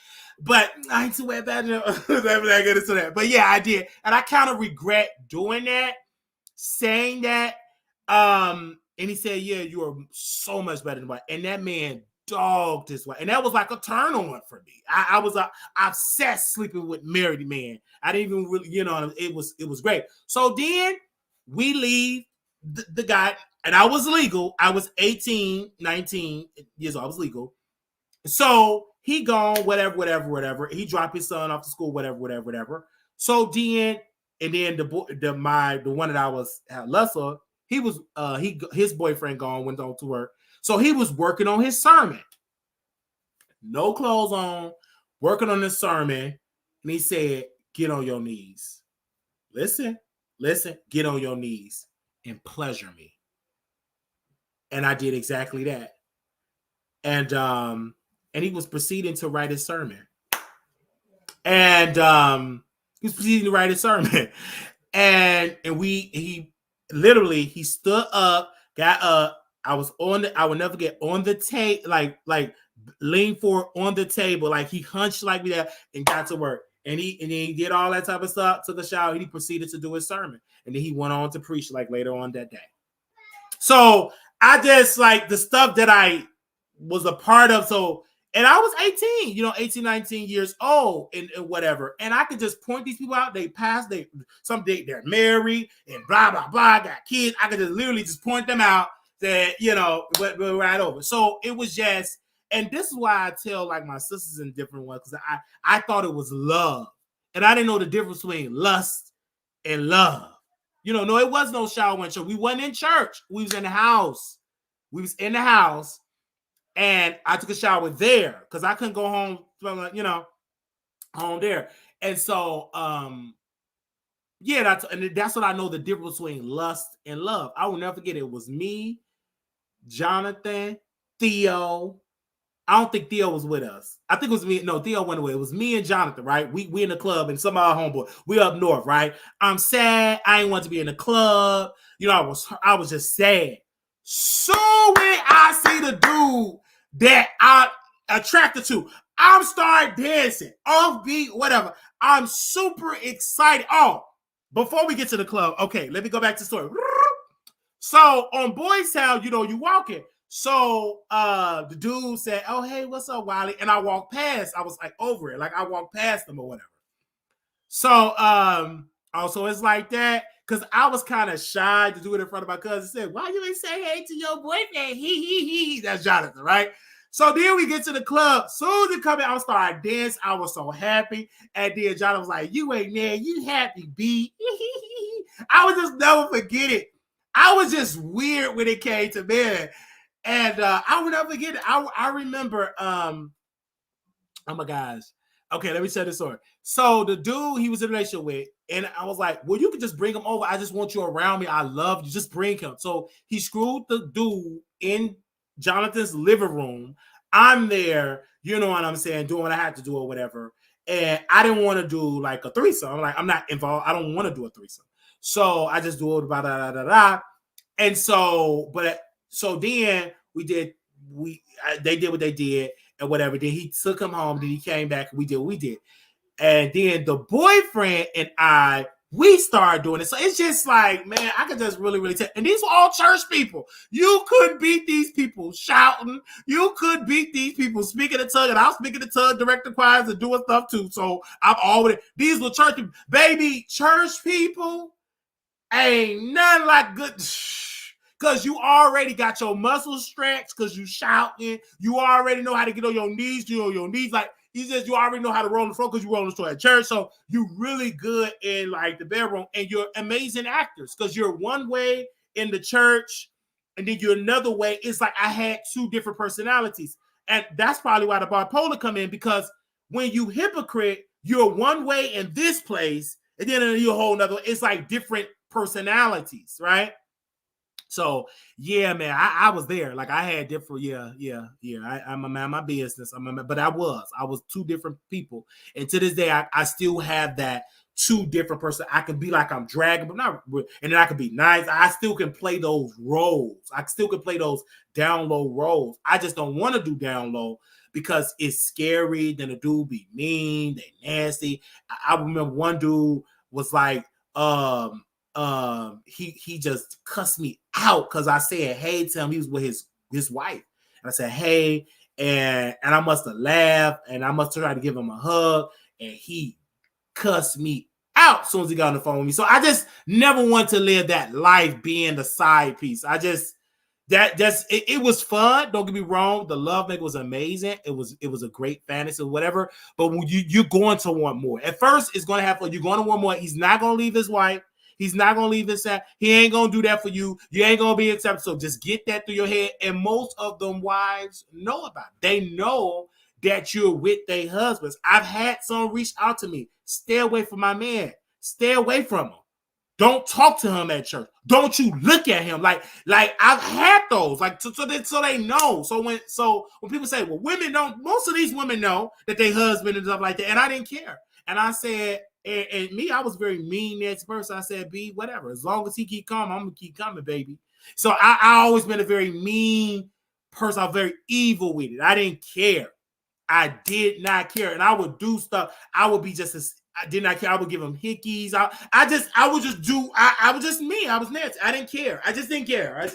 But I ain't too bad about that. But yeah, I did. And I kind of regret doing that, saying that. And he said, yeah, you are so much better than wife. And that man dogged his wife. And that was like a turn on for me. I was obsessed sleeping with married men. I didn't even really, you know, it was great. So then we leave the guy, and I was legal. I was 18, 19 years old. I was legal. So he gone, whatever. He dropped his son off to school, whatever. So then, and then the one that I was had lust of, he was his boyfriend gone, went on to work. So he was working on his sermon. No clothes on, working on his sermon. And he said, get on your knees. Listen, get on your knees and pleasure me. And I did exactly that. And he was proceeding to write his sermon. And he was proceeding to write his sermon. And he literally, he stood up, got up. I would never get on the table, like lean forward on the table, like he hunched like that and got to work. And then he did all that type of stuff, took a shower, and he proceeded to do his sermon. And then he went on to preach like later on that day. So I just like the stuff that I was a part of. So, and I was 18, 18, 19 years old and whatever. And I could just point these people out. They passed, they're married and blah, blah, blah, got kids. I could just literally just point them out that, went right over. So it was just, and this is why I tell like my sisters in different ones, because I thought it was love. And I didn't know the difference between lust and love. No, it was no shower and church. We wasn't in church. We was in the house. We was in the house, and I took a shower there because I couldn't go home, home there. And so, yeah, that's what I know the difference between lust and love. I will never forget it was me, Jonathan, Theo. I don't think Theo was with us. I think it was me. No, Theo went away. It was me and Jonathan, right? We in the club and some of our homeboy. We up north, right? I'm sad. I ain't want to be in the club. I was just sad. So when I see the dude that I attracted to, I'm start dancing, offbeat, whatever. I'm super excited. Oh, before we get to the club, okay, let me go back to the story. So on Boys Town, you walking. So the dude said, "Oh, hey, what's up, Wiley?" And I walked past. I was like over it. Like I walked past them or whatever. So also it's like that. Cause I was kind of shy to do it in front of my cousin. Said, "Why you ain't say hey to your boyfriend?" He. That's Jonathan, right? So then we get to the club. Soon as it come in, I started dance. I was so happy. And then Jonathan was like, "You ain't there. You happy, B." I would just never forget it. I was just weird when it came to men. And I would never forget it. I remember, oh my gosh. Okay, let me tell this story. So the dude he was in a relationship with, and I was like, well, you can just bring him over. I just want you around me. I love you. Just bring him. So he screwed the dude in Jonathan's living room. I'm there, you know what I'm saying, doing what I had to do or whatever. And I didn't want to do like a threesome. I'm like, I'm not involved. I don't want to do a threesome. So I just do it about da. And so, so then they did what they did and whatever. Then he took him home. Then he came back and we did what we did. And then the boyfriend and we started doing it. So it's just like, man, I could just really tell. And these were all church people. You could beat these people shouting. You could beat these people speaking the tongue. And I was speaking the tongue, directing choirs and doing stuff too. So I'm already, these were church people. Baby, church people ain't nothing like good. Because you already got your muscles stretched because you shouting. You already know how to get on your knees. You know your knees like he says you already know how to roll on the floor because you roll on the floor at church. So you really good in like the bedroom and you're amazing actors because you're one way in the church and then you're another way. It's like I had two different personalities. And that's probably why the bipolar come in because when you hypocrite, you're one way in this place and then you're a whole nother. It's like different personalities, right? So yeah, man, I was there. Like I had different, yeah. I'm a man, my business. But I was two different people, and to this day, I still have that two different person. I can be like I'm dragging, but not, and then I can be nice. I still can play those roles. I still can play those down low roles. I just don't want to do down low because it's scary. Then a dude be mean, they nasty. I remember one dude was like, he just cussed me out because I said hey to him. He was with his wife, and I said hey, and I must have laughed, and I must have tried to give him a hug, and he cussed me out as soon as he got on the phone with me. So I just never want to live that life being the side piece. I just it was fun. Don't get me wrong. The love maker was amazing. It was a great fantasy or whatever. But when you're going to want more. At first, it's going to happen. You're going to want more. He's not going to leave his wife. He's not going to leave his side. He ain't going to do that for you. You ain't going to be accepted. So just get that through your head. And most of them wives know about it. They know that you're with their husbands. I've had some reach out to me. Stay away from my man. Stay away from him. Don't talk to him at church. Don't you look at him like I've had those like so they know. So when people say, well, women don't. Most of these women know that they husband and stuff like that, and I didn't care. And I said, and me, I was very mean next person. I said, B, whatever. As long as he keep coming, I'm gonna keep coming, baby. So I always been a very mean person. I'm very evil with it. I didn't care. I did not care, and I would do stuff. I would be just as. I did not care. I would give him hickeys. I was just me. I was nasty. I didn't care. I just didn't care.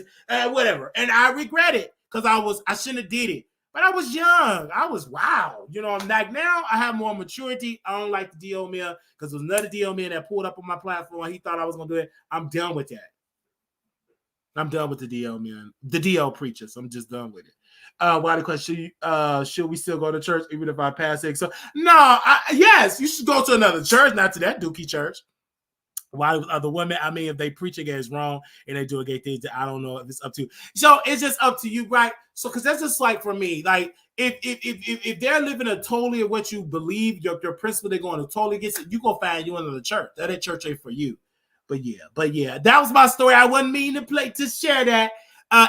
Whatever. And I regret it because I shouldn't have did it. But I was young. I was wow. You know, I'm like now I have more maturity. I don't like the DO man because there was another DO man that pulled up on my platform. He thought I was gonna do it. I'm done with that. I'm done with the DL man, the DL preachers. I'm just done with it. Why the question? Should we still go to church even if I pass it? So no, yes, you should go to another church, not to that dookie church. Why other women? I mean, if they preach against wrong and they do gay things, I don't know if it's up to you. So it's just up to you, right? So because that's just like for me, like if they're living a totally of what you believe, your principle, they're going to totally get it, you gonna find you another church. That church ain't for you. But yeah, that was my story. I wasn't meaning to share that.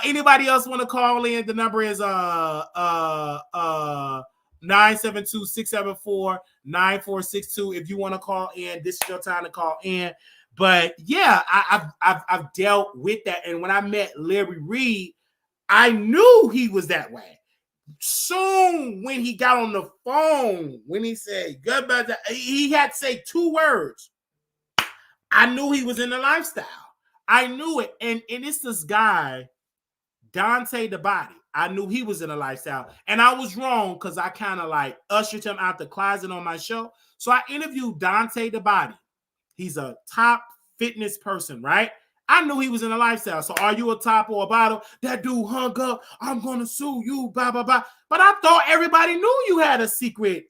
Anybody else want to call in? The number is 972-674-9462. If you want to call in, this is your time to call in. But yeah, I've dealt with that. And when I met Larry Reid, I knew he was that way. Soon when he got on the phone, when he said goodbye, he had to say 2 words. I knew he was in the lifestyle. I knew it. And it's this guy, Dante the Body. I knew he was in a lifestyle. And I was wrong because I kind of like ushered him out the closet on my show. So I interviewed Dante the Body. He's a top fitness person, right? I knew he was in a lifestyle. So are you a top or a bottom? That dude hung up. I'm going to sue you, blah, blah, blah. But I thought everybody knew you had a secret,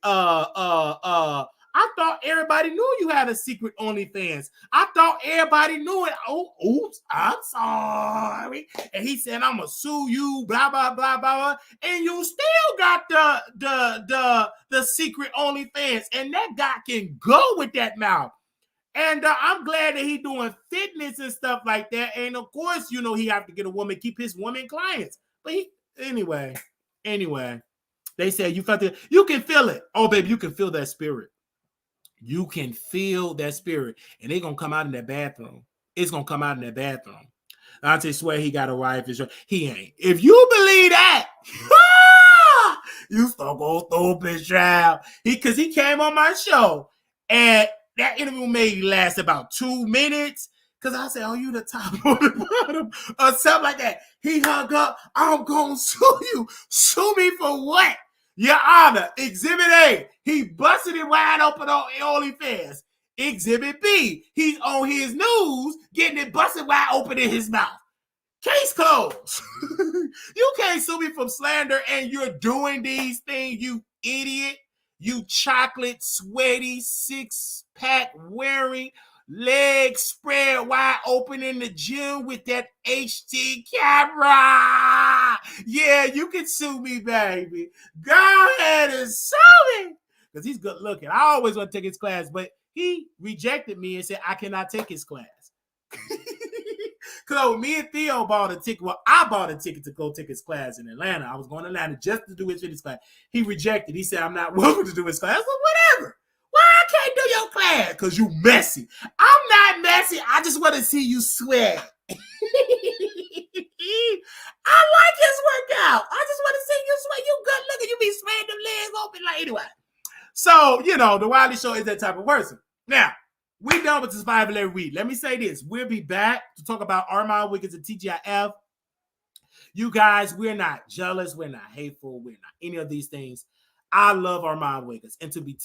I thought everybody knew you had a secret OnlyFans. I thought everybody knew it. Oh, oops, I'm sorry. And he said, I'm gonna sue you, blah, blah, blah, blah. And you still got the secret OnlyFans. And that guy can go with that mouth. And I'm glad that he's doing fitness and stuff like that. And of course, you know, he have to get a woman, keep his woman clients. But anyway, they said you felt it. You can feel it. Oh, baby, you can feel that spirit. You can feel that spirit. And they're going to come out in that bathroom. It's going to come out in that bathroom. I just swear he got a wife. He ain't. If you believe that, you start going through a bitch trial. Because he came on my show and that interview maybe last about 2 minutes. Because I said, oh, you the top or the bottom or something like that. He hung up. I'm going to sue you. Sue me for what? Your Honor, Exhibit A, he busted it wide open on OnlyFans. Exhibit B, he's on his news getting it busted wide open in his mouth. Case closed. You can't sue me from slander and you're doing these things, you idiot. You chocolate, sweaty, 6-pack wearing, legs spread wide open in the gym with that HD camera. Yeah, you can sue me, baby. Go ahead and sue me. Because he's good looking. I always want to take his class, but he rejected me and said, I cannot take his class. Because me and Theo bought a ticket. Well, I bought a ticket to go take his class in Atlanta. I was going to Atlanta just to do his fitness class. He rejected. He said, I'm not welcome to do his class. I said, whatever. Why I can't do your class? Because you messy. I'm not messy. I just want to see you sweat. I like his workout. I just want to see you sweat. You good looking. You be spreading them legs open. Like, anyway. So, you know, the Wiley Show is that type of person. Now, we're done with the Survivor Larry Reid. Let me say this. We'll be back to talk about Armand Wiggins and TGIF. You guys, we're not jealous. We're not hateful. We're not any of these things. I love Armand Wiggins. And to be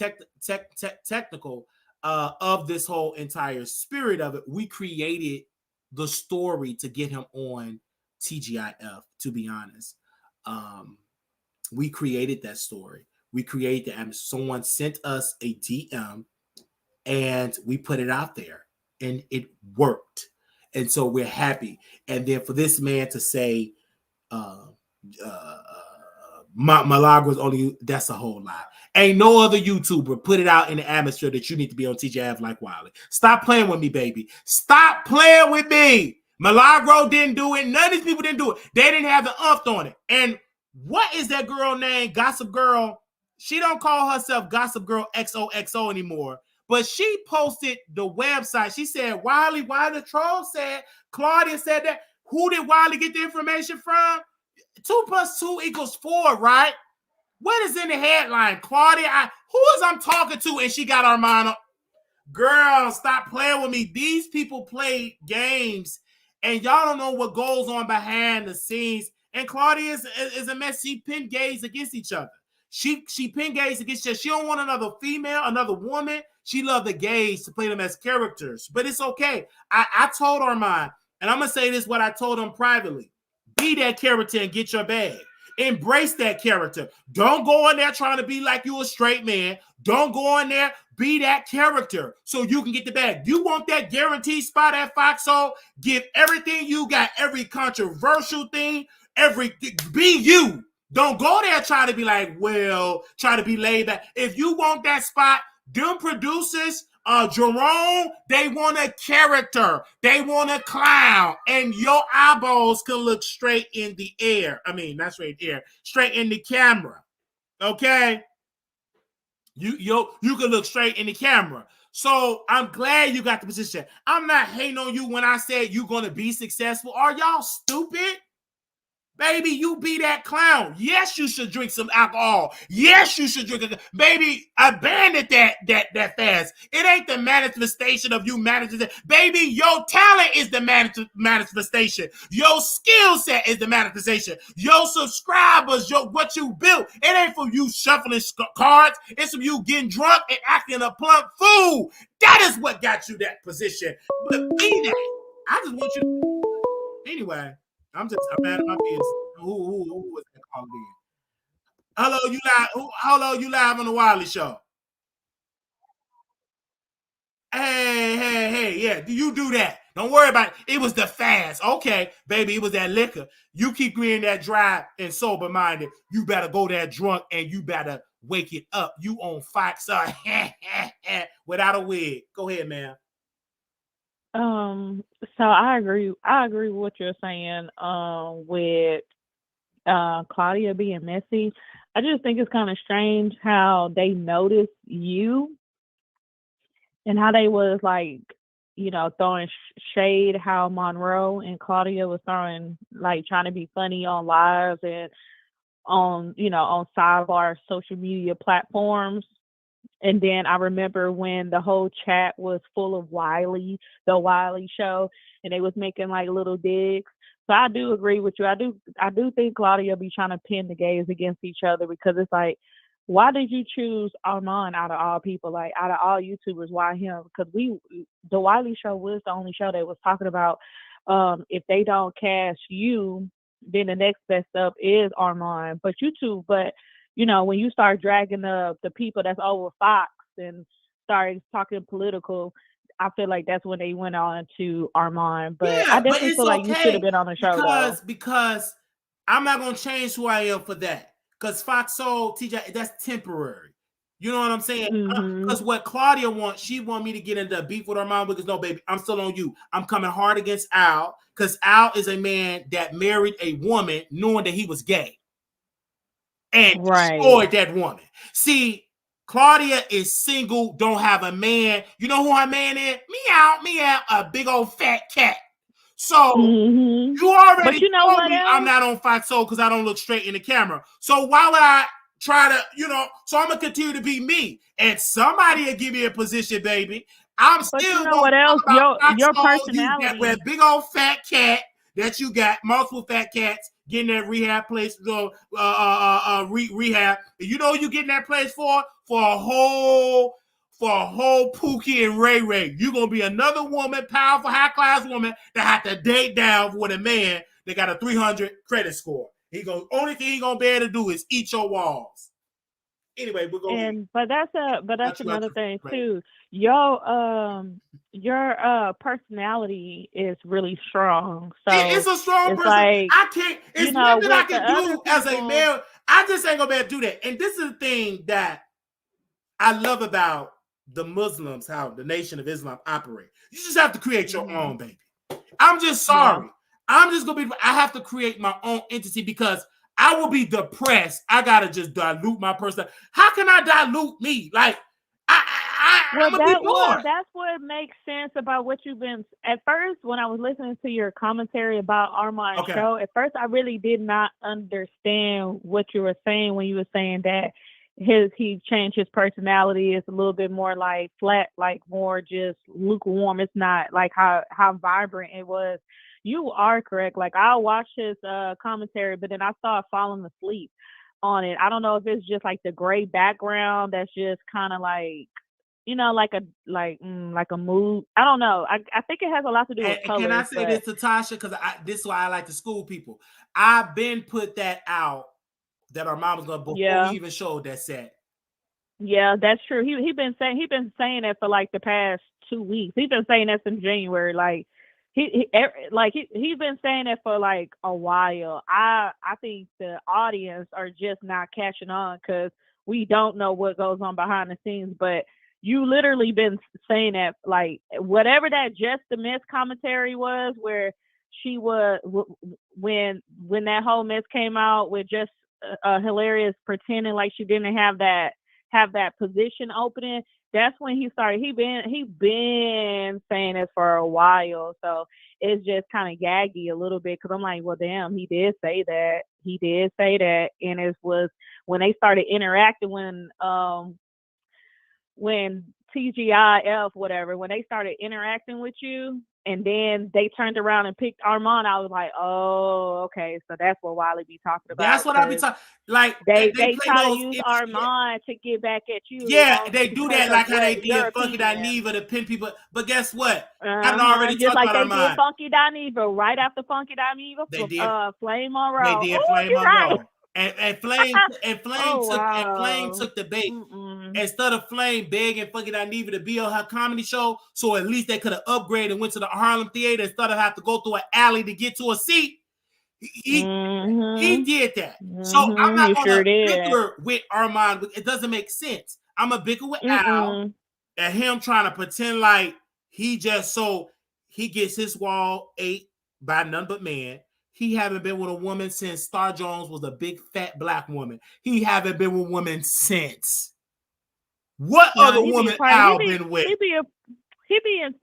technical of this whole entire spirit of it, we created the story to get him on TGIF, to be honest. We created that story. We created that. Someone sent us a DM and we put it out there and it worked. And so we're happy. And then for this man to say, Milagros only, that's a whole lot. Ain't no other YouTuber put it out in the atmosphere that you need to be on TGIF like Wiley. Stop playing with me, baby. Stop playing with me. Milagro didn't do it. None of these people didn't do it. They didn't have the umph on it. And what is that girl named? Gossip Girl. She don't call herself Gossip Girl XOXO anymore. But she posted the website. She said, Wiley the troll said, Claudia said that. Who did Wiley get the information from? 2 + 2 = 4, right? What is in the headline? Claudia, who is I'm talking to? And she got Armando. Girl, stop playing with me. These people play games, and y'all don't know what goes on behind the scenes. And Claudia is a mess. She pin gays against each other. She pin gays against each other. She don't want another female, another woman. She loved the gays to play them as characters. But it's okay. I told Armand, and I'm going to say this what I told him privately. Be that character and get your bag. Embrace that character. Don't go in there trying to be like you a straight man. Don't go in there, be that character so you can get the bag. You want that guaranteed spot at Foxhole? Give everything you got, every controversial thing, be you. Don't go there trying to be like, well, try to be laid back. If you want that spot, them producers, Jerome, they want a character. They want a clown. And your eyeballs can look straight in the air. I mean, not straight in the air, straight in the camera. Okay? You can look straight in the camera. So I'm glad you got the position. I'm not hating on you when I said you're going to be successful. Are y'all stupid? Baby, you be that clown. Yes, you should drink some alcohol. Yes, you should drink it. Baby, abandon that fast. It ain't the manifestation of you managing it. Baby, your talent is the manifestation. Your skill set is the manifestation. Your subscribers, what you built. It ain't for you shuffling cards. It's from you getting drunk and acting a plump fool. That is what got you that position. But be that. I just want you to... Anyway. I'm mad at my kids. Who was that called again? Hello, you live on the Wiley Show. Hey, yeah, you do that. Don't worry about it. It was the fast. Okay, baby, it was that liquor. You keep being that dry and sober-minded. You better go there drunk and you better wake it up. You on Fox without a wig. Go ahead, man. So I agree. I agree with what you're saying. With Claudia being messy, I just think it's kind of strange how they noticed you and how they was like, throwing shade. How Monroe and Claudia was throwing like trying to be funny on lives and on on sidebar social media platforms. And then I remember when the whole chat was full of the Wiley show, and they was making like little digs. So I do agree with you. I do think Claudia be trying to pin the gays against each other because it's like, why did you choose Armand out of all people? Like out of all YouTubers, why him? Because the Wiley show was the only show that was talking about if they don't cast you, then the next best up is Armand. But when you start dragging the people that's over Fox and start talking political, I feel like that's when they went on to Armand. But yeah, I definitely feel like you should have been on the show because I'm not gonna change who I am for that. Because Fox Soul, TJ, that's temporary. You know what I'm saying? Because what Claudia wants, she want me to get into a beef with Armand because no, baby, I'm still on you. I'm coming hard against Al because Al is a man that married a woman knowing that he was gay. And destroyed that woman. See, Claudia is single, don't have a man. You know who her man is? Meow, a big old fat cat. So you already told me I'm not on Fox Soul because I don't look straight in the camera. So why would I try to, so I'm gonna continue to be me. And somebody will give me a position, baby. I'm still what else? Your personality. You got with big old fat cat that you got, multiple fat cats. Getting that rehab place, rehab. You getting that place for a whole Pookie and Ray Ray. You're gonna be another woman, powerful, high class woman that have to date down with a man that got a 300 credit score. Only thing he gonna be able to do is eat your walls. Anyway, we're going. But that's another thing too. Your personality is really strong. So it's a strong person. Like, I can't. It's nothing I can do as a male. I just ain't gonna be able to do that. And this is the thing that I love about the Muslims, how the Nation of Islam operate. You just have to create your own, baby. I'm just sorry. Yeah. I'm just gonna be. I have to create my own entity because I will be depressed. I gotta just dilute my person. How can I dilute me? Like, that's what makes sense about what you've been. At first, when I was listening to your commentary about Armand's show, at first I really did not understand what you were saying when you were saying that he changed his personality. It's a little bit more like flat, like more just lukewarm. It's not like how vibrant it was. You are correct. Like I watched his commentary, but then I started falling asleep on it. I don't know if it's just like the gray background that's just kind of like, like a mood. I don't know. I think it has a lot to do with colors. Can I say this to Tasha? Because this is why I like to school people. I've been put that out that Armand was gonna before Yeah. we even showed that set. Yeah, that's true. He been saying that for like the past 2 weeks. He's been saying that since January. Like he's been saying that for like a while. I think the audience are just not catching on because we don't know what goes on behind the scenes. But you literally been saying that like whatever that just the miss commentary was, where she was when that whole mess came out with just hilarious pretending like she didn't have that position opening. That's when he started. He been saying this for a while, so it's just kind of gaggy a little bit because I'm like, well, damn, he did say that. He did say that, and it was when they started interacting when TGIF whatever when they started interacting with you. And then they turned around and picked Armand. I was like, "Oh, okay, so that's what Wiley be talking about." That's what I be talking. Like They play try to those. use Armand to get back at you. Yeah, they do Because that of like how they what your did Funky opinion. Dineva to pin people. But guess what? I already Just talked like about they did Armand. Funky Dineva right after Funky Dineva. They did. Flame They Monroe. did Oh, Flame you're right. Monroe. And Flame Oh Flame wow. took the bait. Mm-mm. Instead of Flame begging Funky Dineva to be on her comedy show, so at least they could have upgraded and went to the Harlem Theater instead of have to go through an alley to get to a seat. He did that. So I'm not You gonna sure did. bicker with Armand. It doesn't make sense. I'm gonna bicker with Al Mm-mm. and him trying to pretend like he just so he gets his wall ate by none but man. He haven't been with a woman since Star Jones was a big fat black woman. He haven't been with women since. What Nah, other he be a woman part. Al been with? He be in,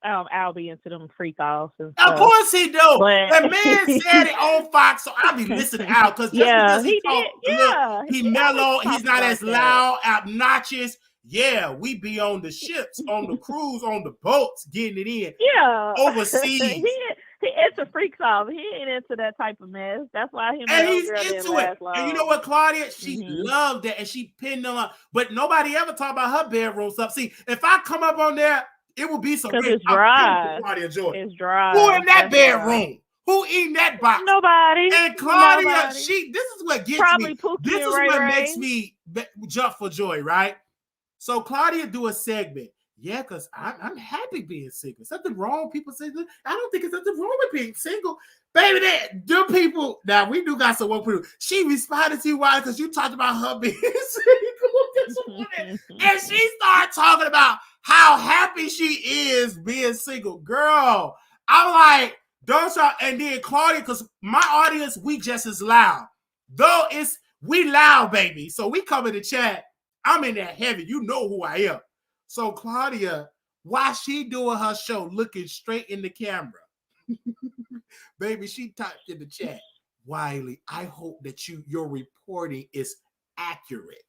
Al be into them freak offs and Of stuff. course he do. But The man said it on Fox, so I'll be listening out because just yeah, because he he talk, did. look, Yeah, he he always mellow, he's talks not about as that. loud, obnoxious. Yeah, we be on the ships, on the cruise, on the boats, getting it in Yeah, overseas. he into freaks off. He ain't into that type of mess. That's why him and And old he's girl didn't into it. last long. And you know what, Claudia? She loved that and she pinned them up. But nobody ever talked about her bedroom stuff. See, if I come up on there, it will be some because it's dry. Claudia Jordan. It's dry. Who in that That's bedroom? Who eating that box? Nobody. And Claudia, Nobody. this is what gets Probably me. Pookie This and is Ray what Ray. makes me jump for joy, right? So Claudia do a segment. Yeah, because I'm happy being single. Something wrong? People say, I don't think it's something wrong with being single. Baby, them people, now we do got some work to do. She responded to you, why? Because you talked about her being single. And she started talking about how happy she is being single. Girl, I'm like, don't y'all, and then Claudia, because my audience, we just as loud. Though we loud, baby. So we come in the chat. I'm in that heavy. You know who I am. So Claudia, while she doing her show, looking straight in the camera, baby, she typed in the chat, Wiley, I hope that your reporting is accurate.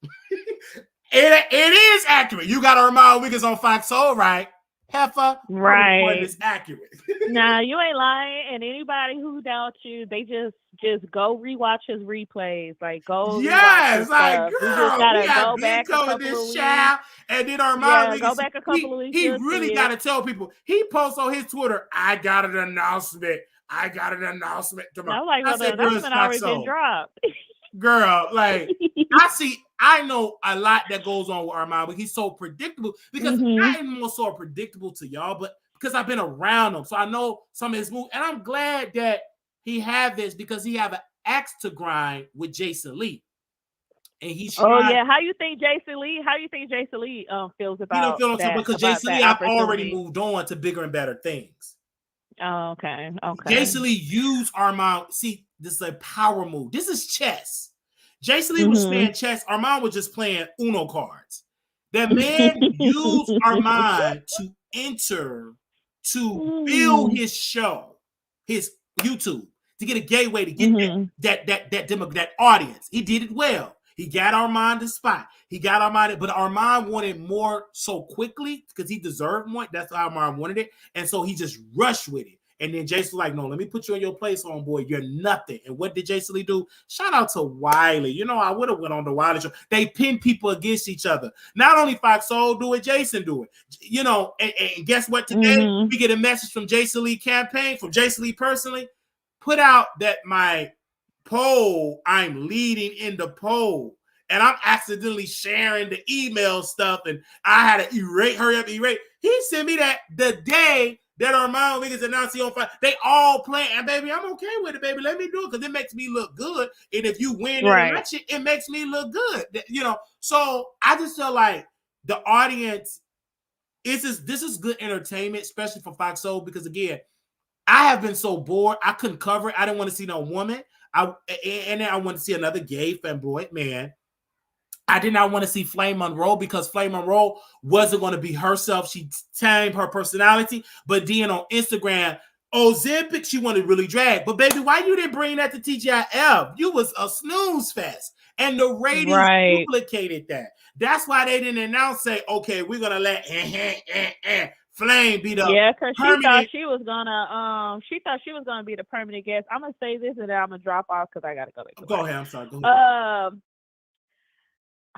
It is accurate. You got Armand Wiggins on Fox Soul, right? Heifer, right. It's accurate. Nah, you ain't lying. And anybody who doubts you, they just go rewatch his replays. Like go. Yes, like stuff. girl, we just gotta we go back a couple this of weeks. child, and then Armand Wiggins. Go back a couple of weeks. He really got to tell people. He posts on his Twitter, I got an announcement. Tomorrow. I was like, well, the announcement already been dropped. Girl, like I know a lot that goes on with Armand, but he's so predictable because I am more so predictable to y'all, but because I've been around him, so I know some of his moves, and I'm glad that he had this because he have an axe to grind with Jason Lee, and he's. Oh yeah, how you think Jason Lee feels about? He don't feel that because Jason Lee, I've already moved on to bigger and better things. Oh, okay. Jason Lee used Armand. See, this is a power move. This is chess. Jason Lee was playing chess. Armand was just playing Uno cards. That man used Armand to enter, to build his show, his YouTube, to get a gateway to get that audience. He did it well. He got Armand the spot. But Armand wanted more so quickly because he deserved more. That's how Armand wanted it. And so he just rushed with it. And then Jason was like, no, let me put you in your place, homeboy. You're nothing. And what did Jason Lee do? Shout out to Wiley. You know, I would have went on the Wiley show. They pin people against each other. Not only Fox Soul do it, Jason do it. You know, and guess what? Today we get a message from Jason Lee campaign, from Jason Lee personally. Put out that my poll, I'm leading in the poll. And I'm accidentally sharing the email stuff, and I had to hurry up, erase. He sent me that the day that Armand Wiggins announced he on fire. They all playing, and baby, I'm okay with it, baby. Let me do it because it makes me look good. And if you win an election, it makes me look good. So I just feel like the audience this is good entertainment, especially for Fox Soul, because again, I have been so bored. I couldn't cover it. I didn't want to see no woman. And then I wanted to see another gay flamboyant man. I did not want to see Flame Monroe because Flame Monroe wasn't going to be herself. She tamed her personality. But then on Instagram, Ozempic, she wanted to really drag. But baby, why you didn't bring that to TGIF? You was a snooze fest. And the ratings duplicated that. That's why they didn't announce, say, okay, we're going to let Flame be the because she thought she was gonna be the permanent guest. I'm gonna say this and then I'm gonna drop off because I gotta go back. Go ahead. I'm sorry. Go ahead.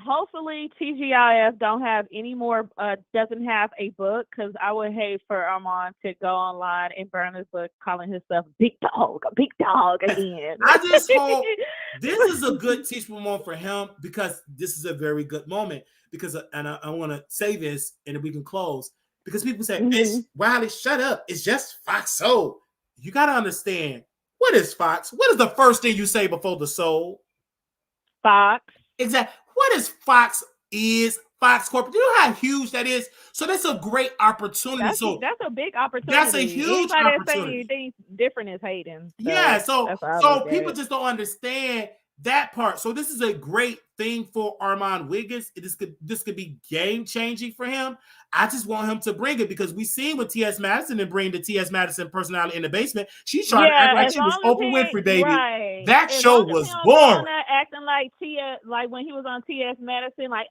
Hopefully TGIF don't have any more. Doesn't have a book, because I would hate for Armand to go online and burn his book, calling himself a big dog again. I just hope this is a good teachable moment for him, because this is a very good moment. Because I want to say this, and then we can close. Because people say, Wiley, shut up. It's just Fox Soul. You got to understand, what is Fox? What is the first thing you say before the soul? Fox. Exactly. What is Fox Fox Corporate. You know how huge that is? So that's a great opportunity. That's a big opportunity. That's a huge opportunity. Anything different is hating. So yeah. So people just don't understand that part. So this is a great thing for Armand Wiggins. This could be game changing for him. I just want him to bring it, because we seen with T.S. Madison and bring the T.S. Madison personality in the basement. She tried to act like she was Oprah Winfrey, baby. Right. That show was boring. Acting like like when he was on T.S. Madison, like,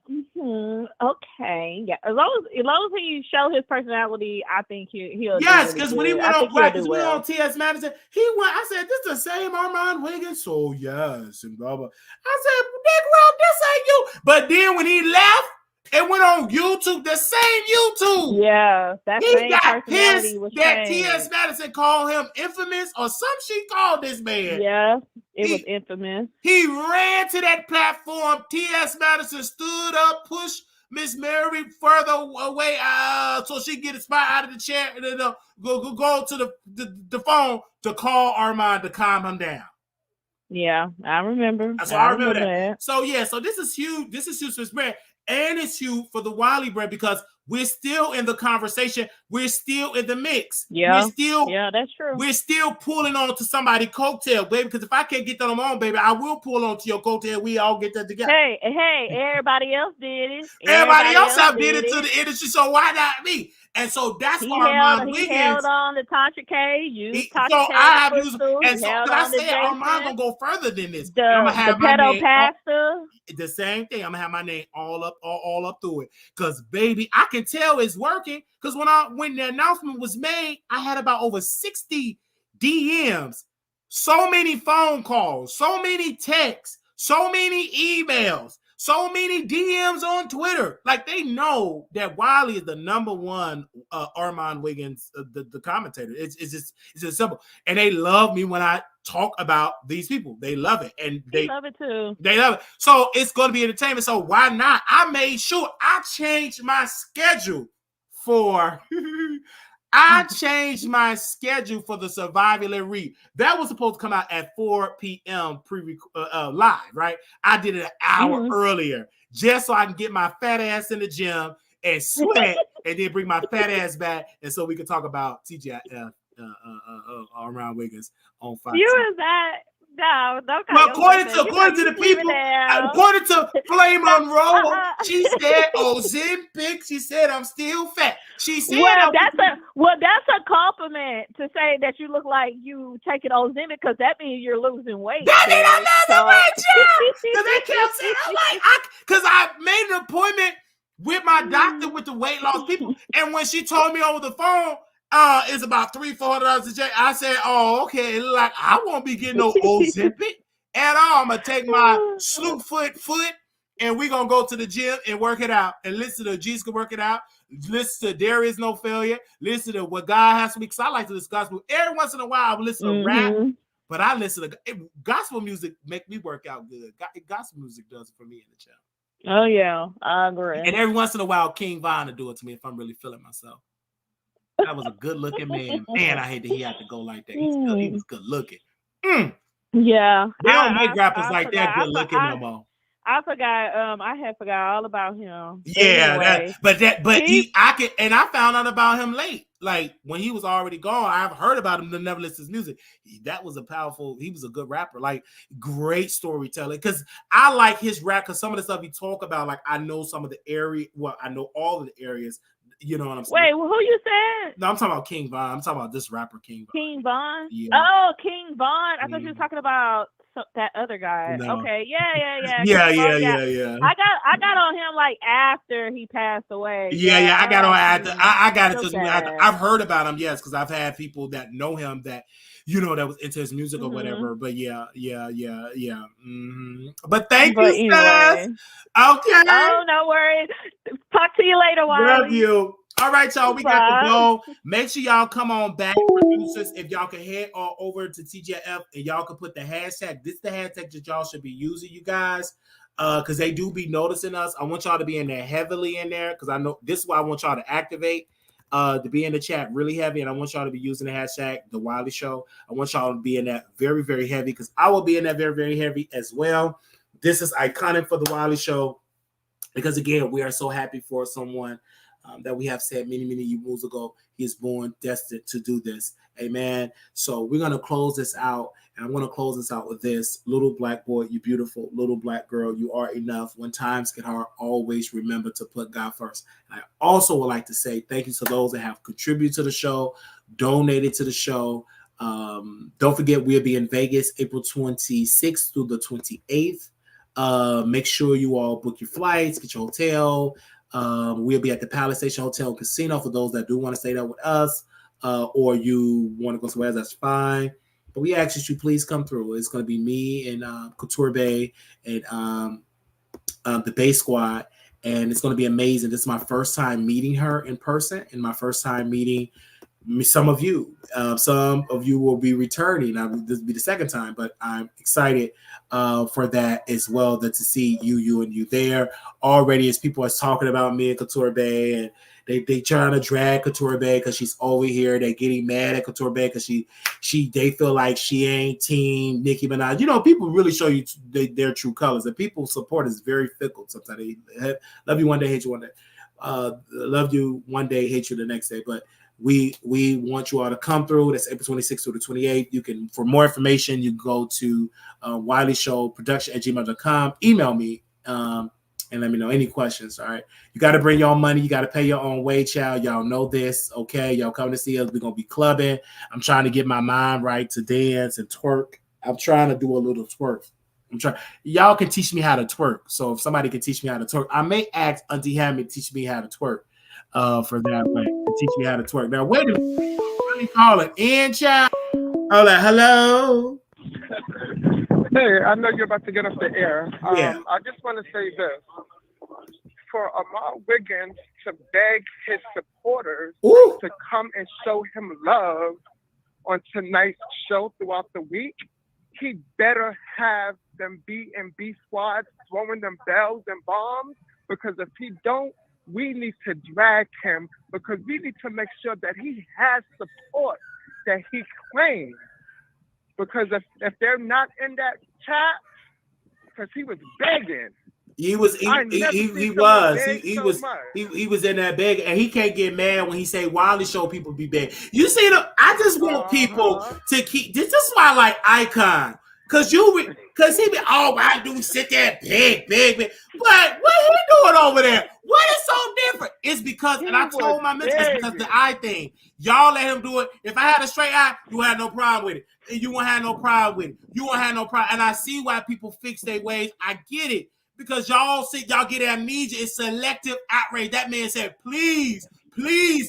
okay, yeah. As long as he show his personality, I think he'll. Yes, because when he went on T.S. Madison, he went. I said, "This is the same Armand Wiggins." So yes, and blah blah. I said, "Negro, this ain't you." But then when he left, it went on YouTube, the same YouTube. Yeah, that he got pissed that T.S. Madison called him infamous or some shit called this man. Yeah, it was infamous. He ran to that platform. T.S. Madison stood up, pushed Miss Mary further away so she get a spot out of the chair and then go to the phone to call Armand to calm him down. Yeah, I remember. I remember that. So yeah, so this is huge. This is huge for his brand. And it's huge for the Wiley brand, because we're still in the conversation. We're still in the mix. Yeah. Yeah, that's true. We're still pulling on to somebody's coattail, baby. Because if I can't get them on, baby, I will pull on to your coattail. We all get that together. Hey, everybody else did it. Everybody else did it to the industry, so why not me? And so that's Armand Wiggins. He held on to Tasha K. Armand gonna go further than this. I'm gonna have the pedo pastor. The same thing. I'm gonna have my name all up through it. Cause baby, I can tell it's working. Cause when the announcement was made, I had about over 60 DMs, so many phone calls, so many texts, so many emails, so many DMs on Twitter. Like, they know that Wiley is the number one Armand Wiggins, the commentator. It's just simple. And they love me when I talk about these people. They love it. And they love it too. They love it. So it's going to be entertainment. So why not? I made sure I changed my schedule for... I changed my schedule for the Survival at Reid. That was supposed to come out at 4 p.m. live, right? I did it an hour earlier just so I can get my fat ass in the gym and sweat and then bring my fat ass back, and so we can talk about TGIF around Wiggins on Fox. You is that? No, according to the people, according to Flame Monroe, she said Ozempic. She said I'm still fat. She said that's a compliment to say that you look like you taking Ozempic, because that means you're losing weight. That means I'm losing weight, yeah. Because they kept saying, because I made an appointment with my doctor with the weight loss people, and when she told me over the phone, it's about $300-$400 a check. I said, oh, okay. Like, I won't be getting no Ozempic at all. I'm gonna take my sloop foot, and we're gonna go to the gym and work it out. And listen to Jesus can work it out. Listen to There Is No Failure. Listen to What God Has for Me, because I like to discuss. Every once in a while, I will listen to rap. But I listen to gospel music. Make me work out good. Gospel music does it for me in the gym. Oh yeah, I agree. And every once in a while, King Von will do it to me if I'm really feeling myself. That was a good looking man. Man, I hate that he had to go like that. He was good looking. Yeah, They don't make rappers like forgot. that good looking no more. I forgot. I had forgot all about him. Yeah, anyway, I found out about him late. Like when he was already gone, I've heard about him, but never listened to his music. That was he was a good rapper, like great storyteller. Because I like his rap, because some of the stuff he talk about, like I know some of the area, well, I know all of the areas. You know what I'm saying? Wait, who you said? No, I'm talking about King Von. I'm talking about this rapper, King Von. King Von? Yeah. Oh, King Von. I thought you were talking about that other guy. No. Okay, yeah. Yeah. I got on him like after he passed away. Yeah. I got on after. I got it. So I've heard about him, yes, because I've had people that know him that that was into his music or whatever. But yeah. Mm-hmm. But thank you, anyway. Sis. Okay. Oh, no worries. Talk to you later, Wiley. Love you. All right, y'all. We got to go. Make sure y'all come on back, producers. If y'all can head all over to TGF and y'all can put the hashtag. This is the hashtag that y'all should be using, you guys, because they do be noticing us. I want y'all to be in there heavily in there, because I know this is why I want y'all to activate, to be in the chat really heavy, and I want y'all to be using the hashtag The Wiley Show. I want y'all to be in that very, very heavy, because I will be in that very, very heavy as well. This is iconic for The Wiley Show, because again, we are so happy for someone that we have said many moons ago, he is born destined to do this. Amen. So we're going to close this out, and I'm going to close this out with this. Little black boy, you beautiful. Little black girl, you are enough. When times get hard, always remember to put God first. And I also would like to say thank you to those that have contributed to the show, donated to the show. Don't forget, we'll be in Vegas April 26th through the 28th. Make sure you all book your flights, get your hotel. We'll be at the Palace Station Hotel and Casino for those that do want to stay there with us, or you want to go somewhere else, that's fine. But we ask that you please come through. It's going to be me and Couture Bay and the Bay Squad, and it's going to be amazing. This is my first time meeting her in person, and my first time meeting some of you. Some of you will be returning. This will be the second time, but I'm excited for that as well, that to see you there already, as people are talking about me and Couture Bay, and they trying to drag Couture Bay because she's over here. They getting mad at Couture Bay because they feel like she ain't team Nicki Minaj. People really show you their true colors, and people's support is very fickle. Sometimes they love you one day, hate you one day. Love you one day, hate you the next day. But we want you all to come through. That's April 26th through the 28th. You can, for more information, you go to Wiley Show Production at gmail.com. Email me and let me know any questions. All right. You got to bring your own money. You got to pay your own way, child. Y'all know this. Okay. Y'all come to see us. We're going to be clubbing. I'm trying to get my mind right to dance and twerk. I'm trying to do a little twerk. Y'all can teach me how to twerk. So if somebody can teach me how to twerk, I may ask Auntie Hammy to teach me how to twerk. For that, but to teach me how to twerk. Now, wait a minute. Let me call it in, child. Hello. Hey, I know you're about to get off the air. Yeah. I just want to say this. For Amal Wiggins to beg his supporters to come and show him love on tonight's show throughout the week, he better have them be in B squads throwing them bells and bombs, because if he don't, we need to drag him, because we need to make sure that he has support that he claims. Because if they're not in that chat, because he was begging. He was in that beg, and he can't get mad when he say Wiley Show people be beg. You see, I just want people to keep. This is why I like Icon. Cause he be I do sit there big. But what he doing over there? What is so different? It's because, and I told my mentors, it's because the eye thing. Y'all let him do it. If I had a straight eye, you had no problem with it. And you won't have no problem with it. You won't have no problem. And I see why people fix their ways. I get it. Because y'all get amnesia. It's selective outrage. That man said, please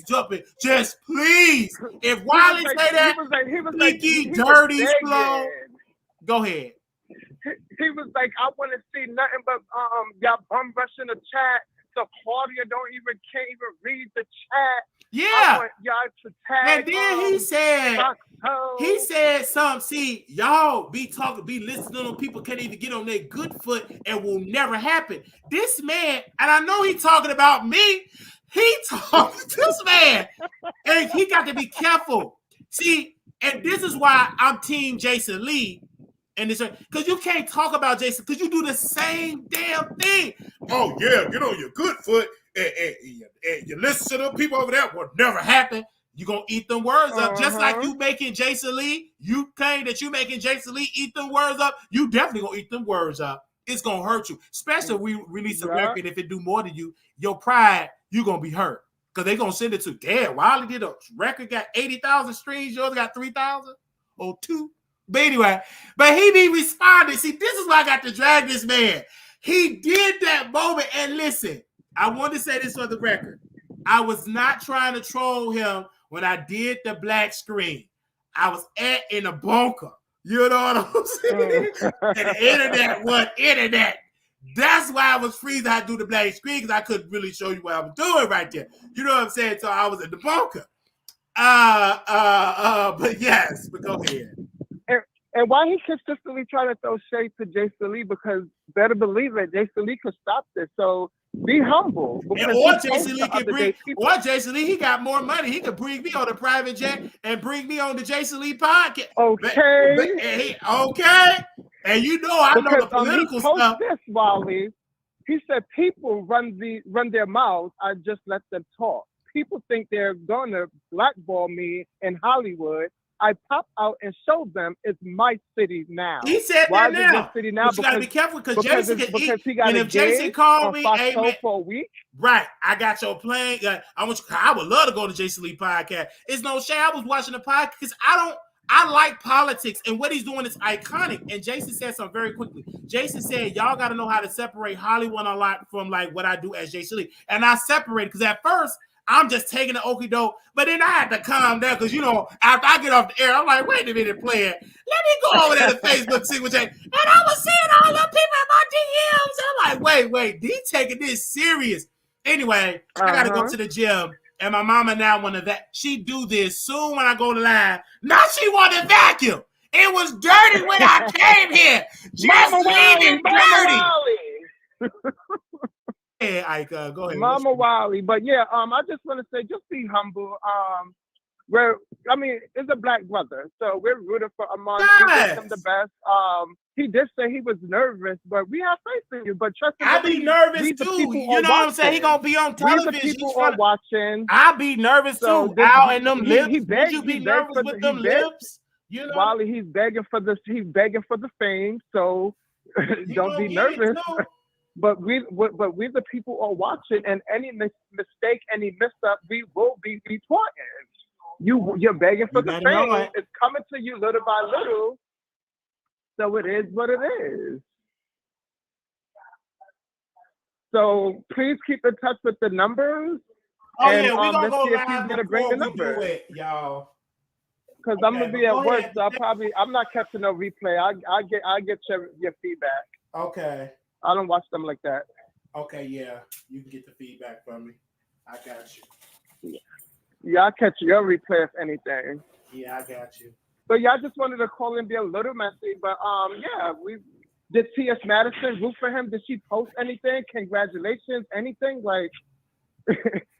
jump it. Just please. If Wiley say that, sneaky, dirty, slow. Go ahead. He was like, I want to see nothing but y'all bum rushing the chat. So Claudia can't even read the chat. Yeah. I want y'all to tag. And then he said, He said something. See, y'all be listening on people can't even get on their good foot and will never happen. This man, and I know he's talking about me. He talking this man, and he got to be careful. See, and this is why I'm Team Jason Lee. And this, because you can't talk about Jason, because you do the same damn thing. Oh yeah, get on your good foot, and you listen to the people over there. Will never happen. You're going to eat them words up. Just like you making Jason Lee, you claim that you making Jason Lee eat them words up, you definitely going to eat them words up. It's going to hurt you. Especially if we release a record, if it do more than you, your pride, you're going to be hurt. Because they're going to send it to, damn, Wiley did a record, got 80,000 streams, yours got 3,000 or 2. But anyway, but he be responding. See, this is why I got to drag this man. He did that moment. And listen, I want to say this for the record. I was not trying to troll him when I did the black screen. I was in a bunker. You know what I'm saying? And the internet was internet. That's why I was freezing. I do the black screen because I couldn't really show you what I was doing right there. You know what I'm saying? So I was in the bunker. But yes, but go ahead. And why he consistently trying to throw shade to Jason Lee, because better believe it, Jason Lee could stop this. So be humble. Or Jason Lee can bring, or Jason Lee, he got more money. He could bring me on a private jet and bring me on the Jason Lee podcast. Okay. Okay. And you know I know the political stuff. This, Wally, he said people run their mouths. I just let them talk. People think they're gonna blackball me in Hollywood. I pop out and show them it's my city now. He said Why that now. City now? But you gotta be careful because Jason can eat. He got and if Jason called me, hey man, for a week, right? I got your plane. I would love to go to Jason Lee podcast. It's no shame. I was watching the podcast because I like politics, and what he's doing is iconic. And Jason said something very quickly. Jason said, y'all got to know how to separate Hollywood a lot from like what I do as Jason Lee. And I separated because at first I'm just taking the okie doke, but then I had to calm down because, you know, after I get off the air, I'm like, wait a minute, player. Let me go over there to Facebook, see what and I was seeing all the people in my DMs. I'm like, wait, they taking this serious. Anyway, I got to go to the gym. And my mama now want to she do this soon when I go to live. Now she want to vacuum. It was dirty when I came here. Just leaving dirty. Hey, Ike, go ahead. Mama Wiley. But yeah, I just want to say, just be humble. It's a black brother, so we're rooting for Amon. Yes. We wish him the best. He did say he was nervous, but we have faith in you. But trust me, I be nervous too. You know what I'm saying? He gonna be on television. The people are watching. I be nervous too. Out in them lips. Would you be nervous with them lips? You know, Wally, he's begging for this. He's begging for the fame. So don't be nervous. But we the people are watching, and any mistake, any mishap, we will be reporting. You're begging for the fame. It's coming to you little by little. So it is what it is. So please keep in touch with the numbers. Oh yeah, we're gonna go live he's gonna bring the numbers, y'all. Because I'm gonna be at work, so I'm not catching no replay. I get your feedback. Okay. I don't watch them like that. Okay, yeah, you can get the feedback from me. I got you. Yeah, I'll catch your replay if anything. Yeah, I got you. But yeah, I just wanted to call and be a little messy. But did T.S. Madison root for him? Did she post anything? Congratulations, anything? Like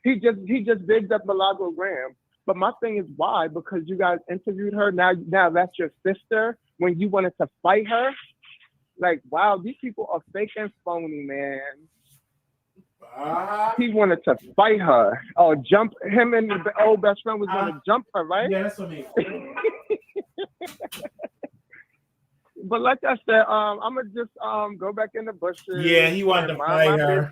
he just bigged up Milagro Graham. But my thing is why? Because you guys interviewed her. Now that's your sister. When you wanted to fight her. Like, wow, these people are fake and phony, man. He wanted to fight her. Oh, jump him and the old best friend was going to jump her, right? Yeah, that's what I mean. But like I said, I'm gonna just go back in the bushes. Yeah, he wanted to fight her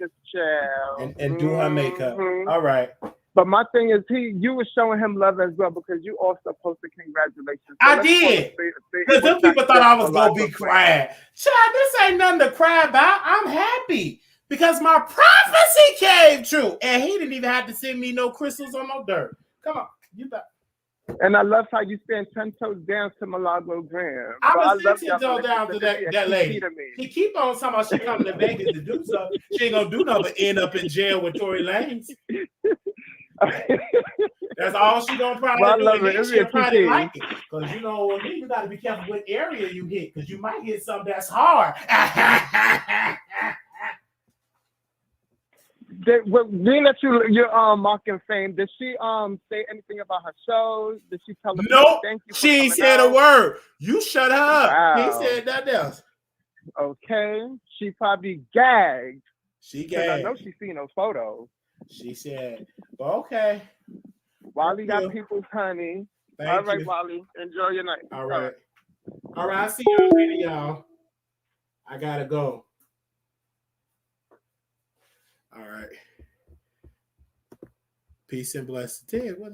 and do her makeup. All right. But my thing is, you was showing him love as well because you also posted congratulations. So I did. Because them people thought I was going to be crying. Child, this ain't nothing to cry about. I'm happy because my prophecy came true. And he didn't even have to send me no crystals or no dirt. Come on. You bet. And I love how you stand 10 toes down to Milagro Graham. I was 10 toes down to that lady. She keep on talking about she coming to Vegas to do something. She ain't going to do nothing but end up in jail with Tory Lanez. That's all she gonna Well, I probably do. love And it. then It'd be a she'll probably TT. like it. Because you know, with me, you gotta be careful what area you hit, because you might hit something that's hard. Being that you're mocking Fame, did she say anything about her shows? Did she tell the people Nope. thank you for She ain't coming said a out? word. You shut her up. He Wow. said nothing else. Okay. She probably gagged. She Because I know gagged. she's seen those photos. She said, okay. Wally Thank got you. people's honey. Thank All right, you. Wally. Enjoy your night. All right. All right. I'll see y'all later, y'all. I gotta go. All right. Peace and blessings. Ted, what?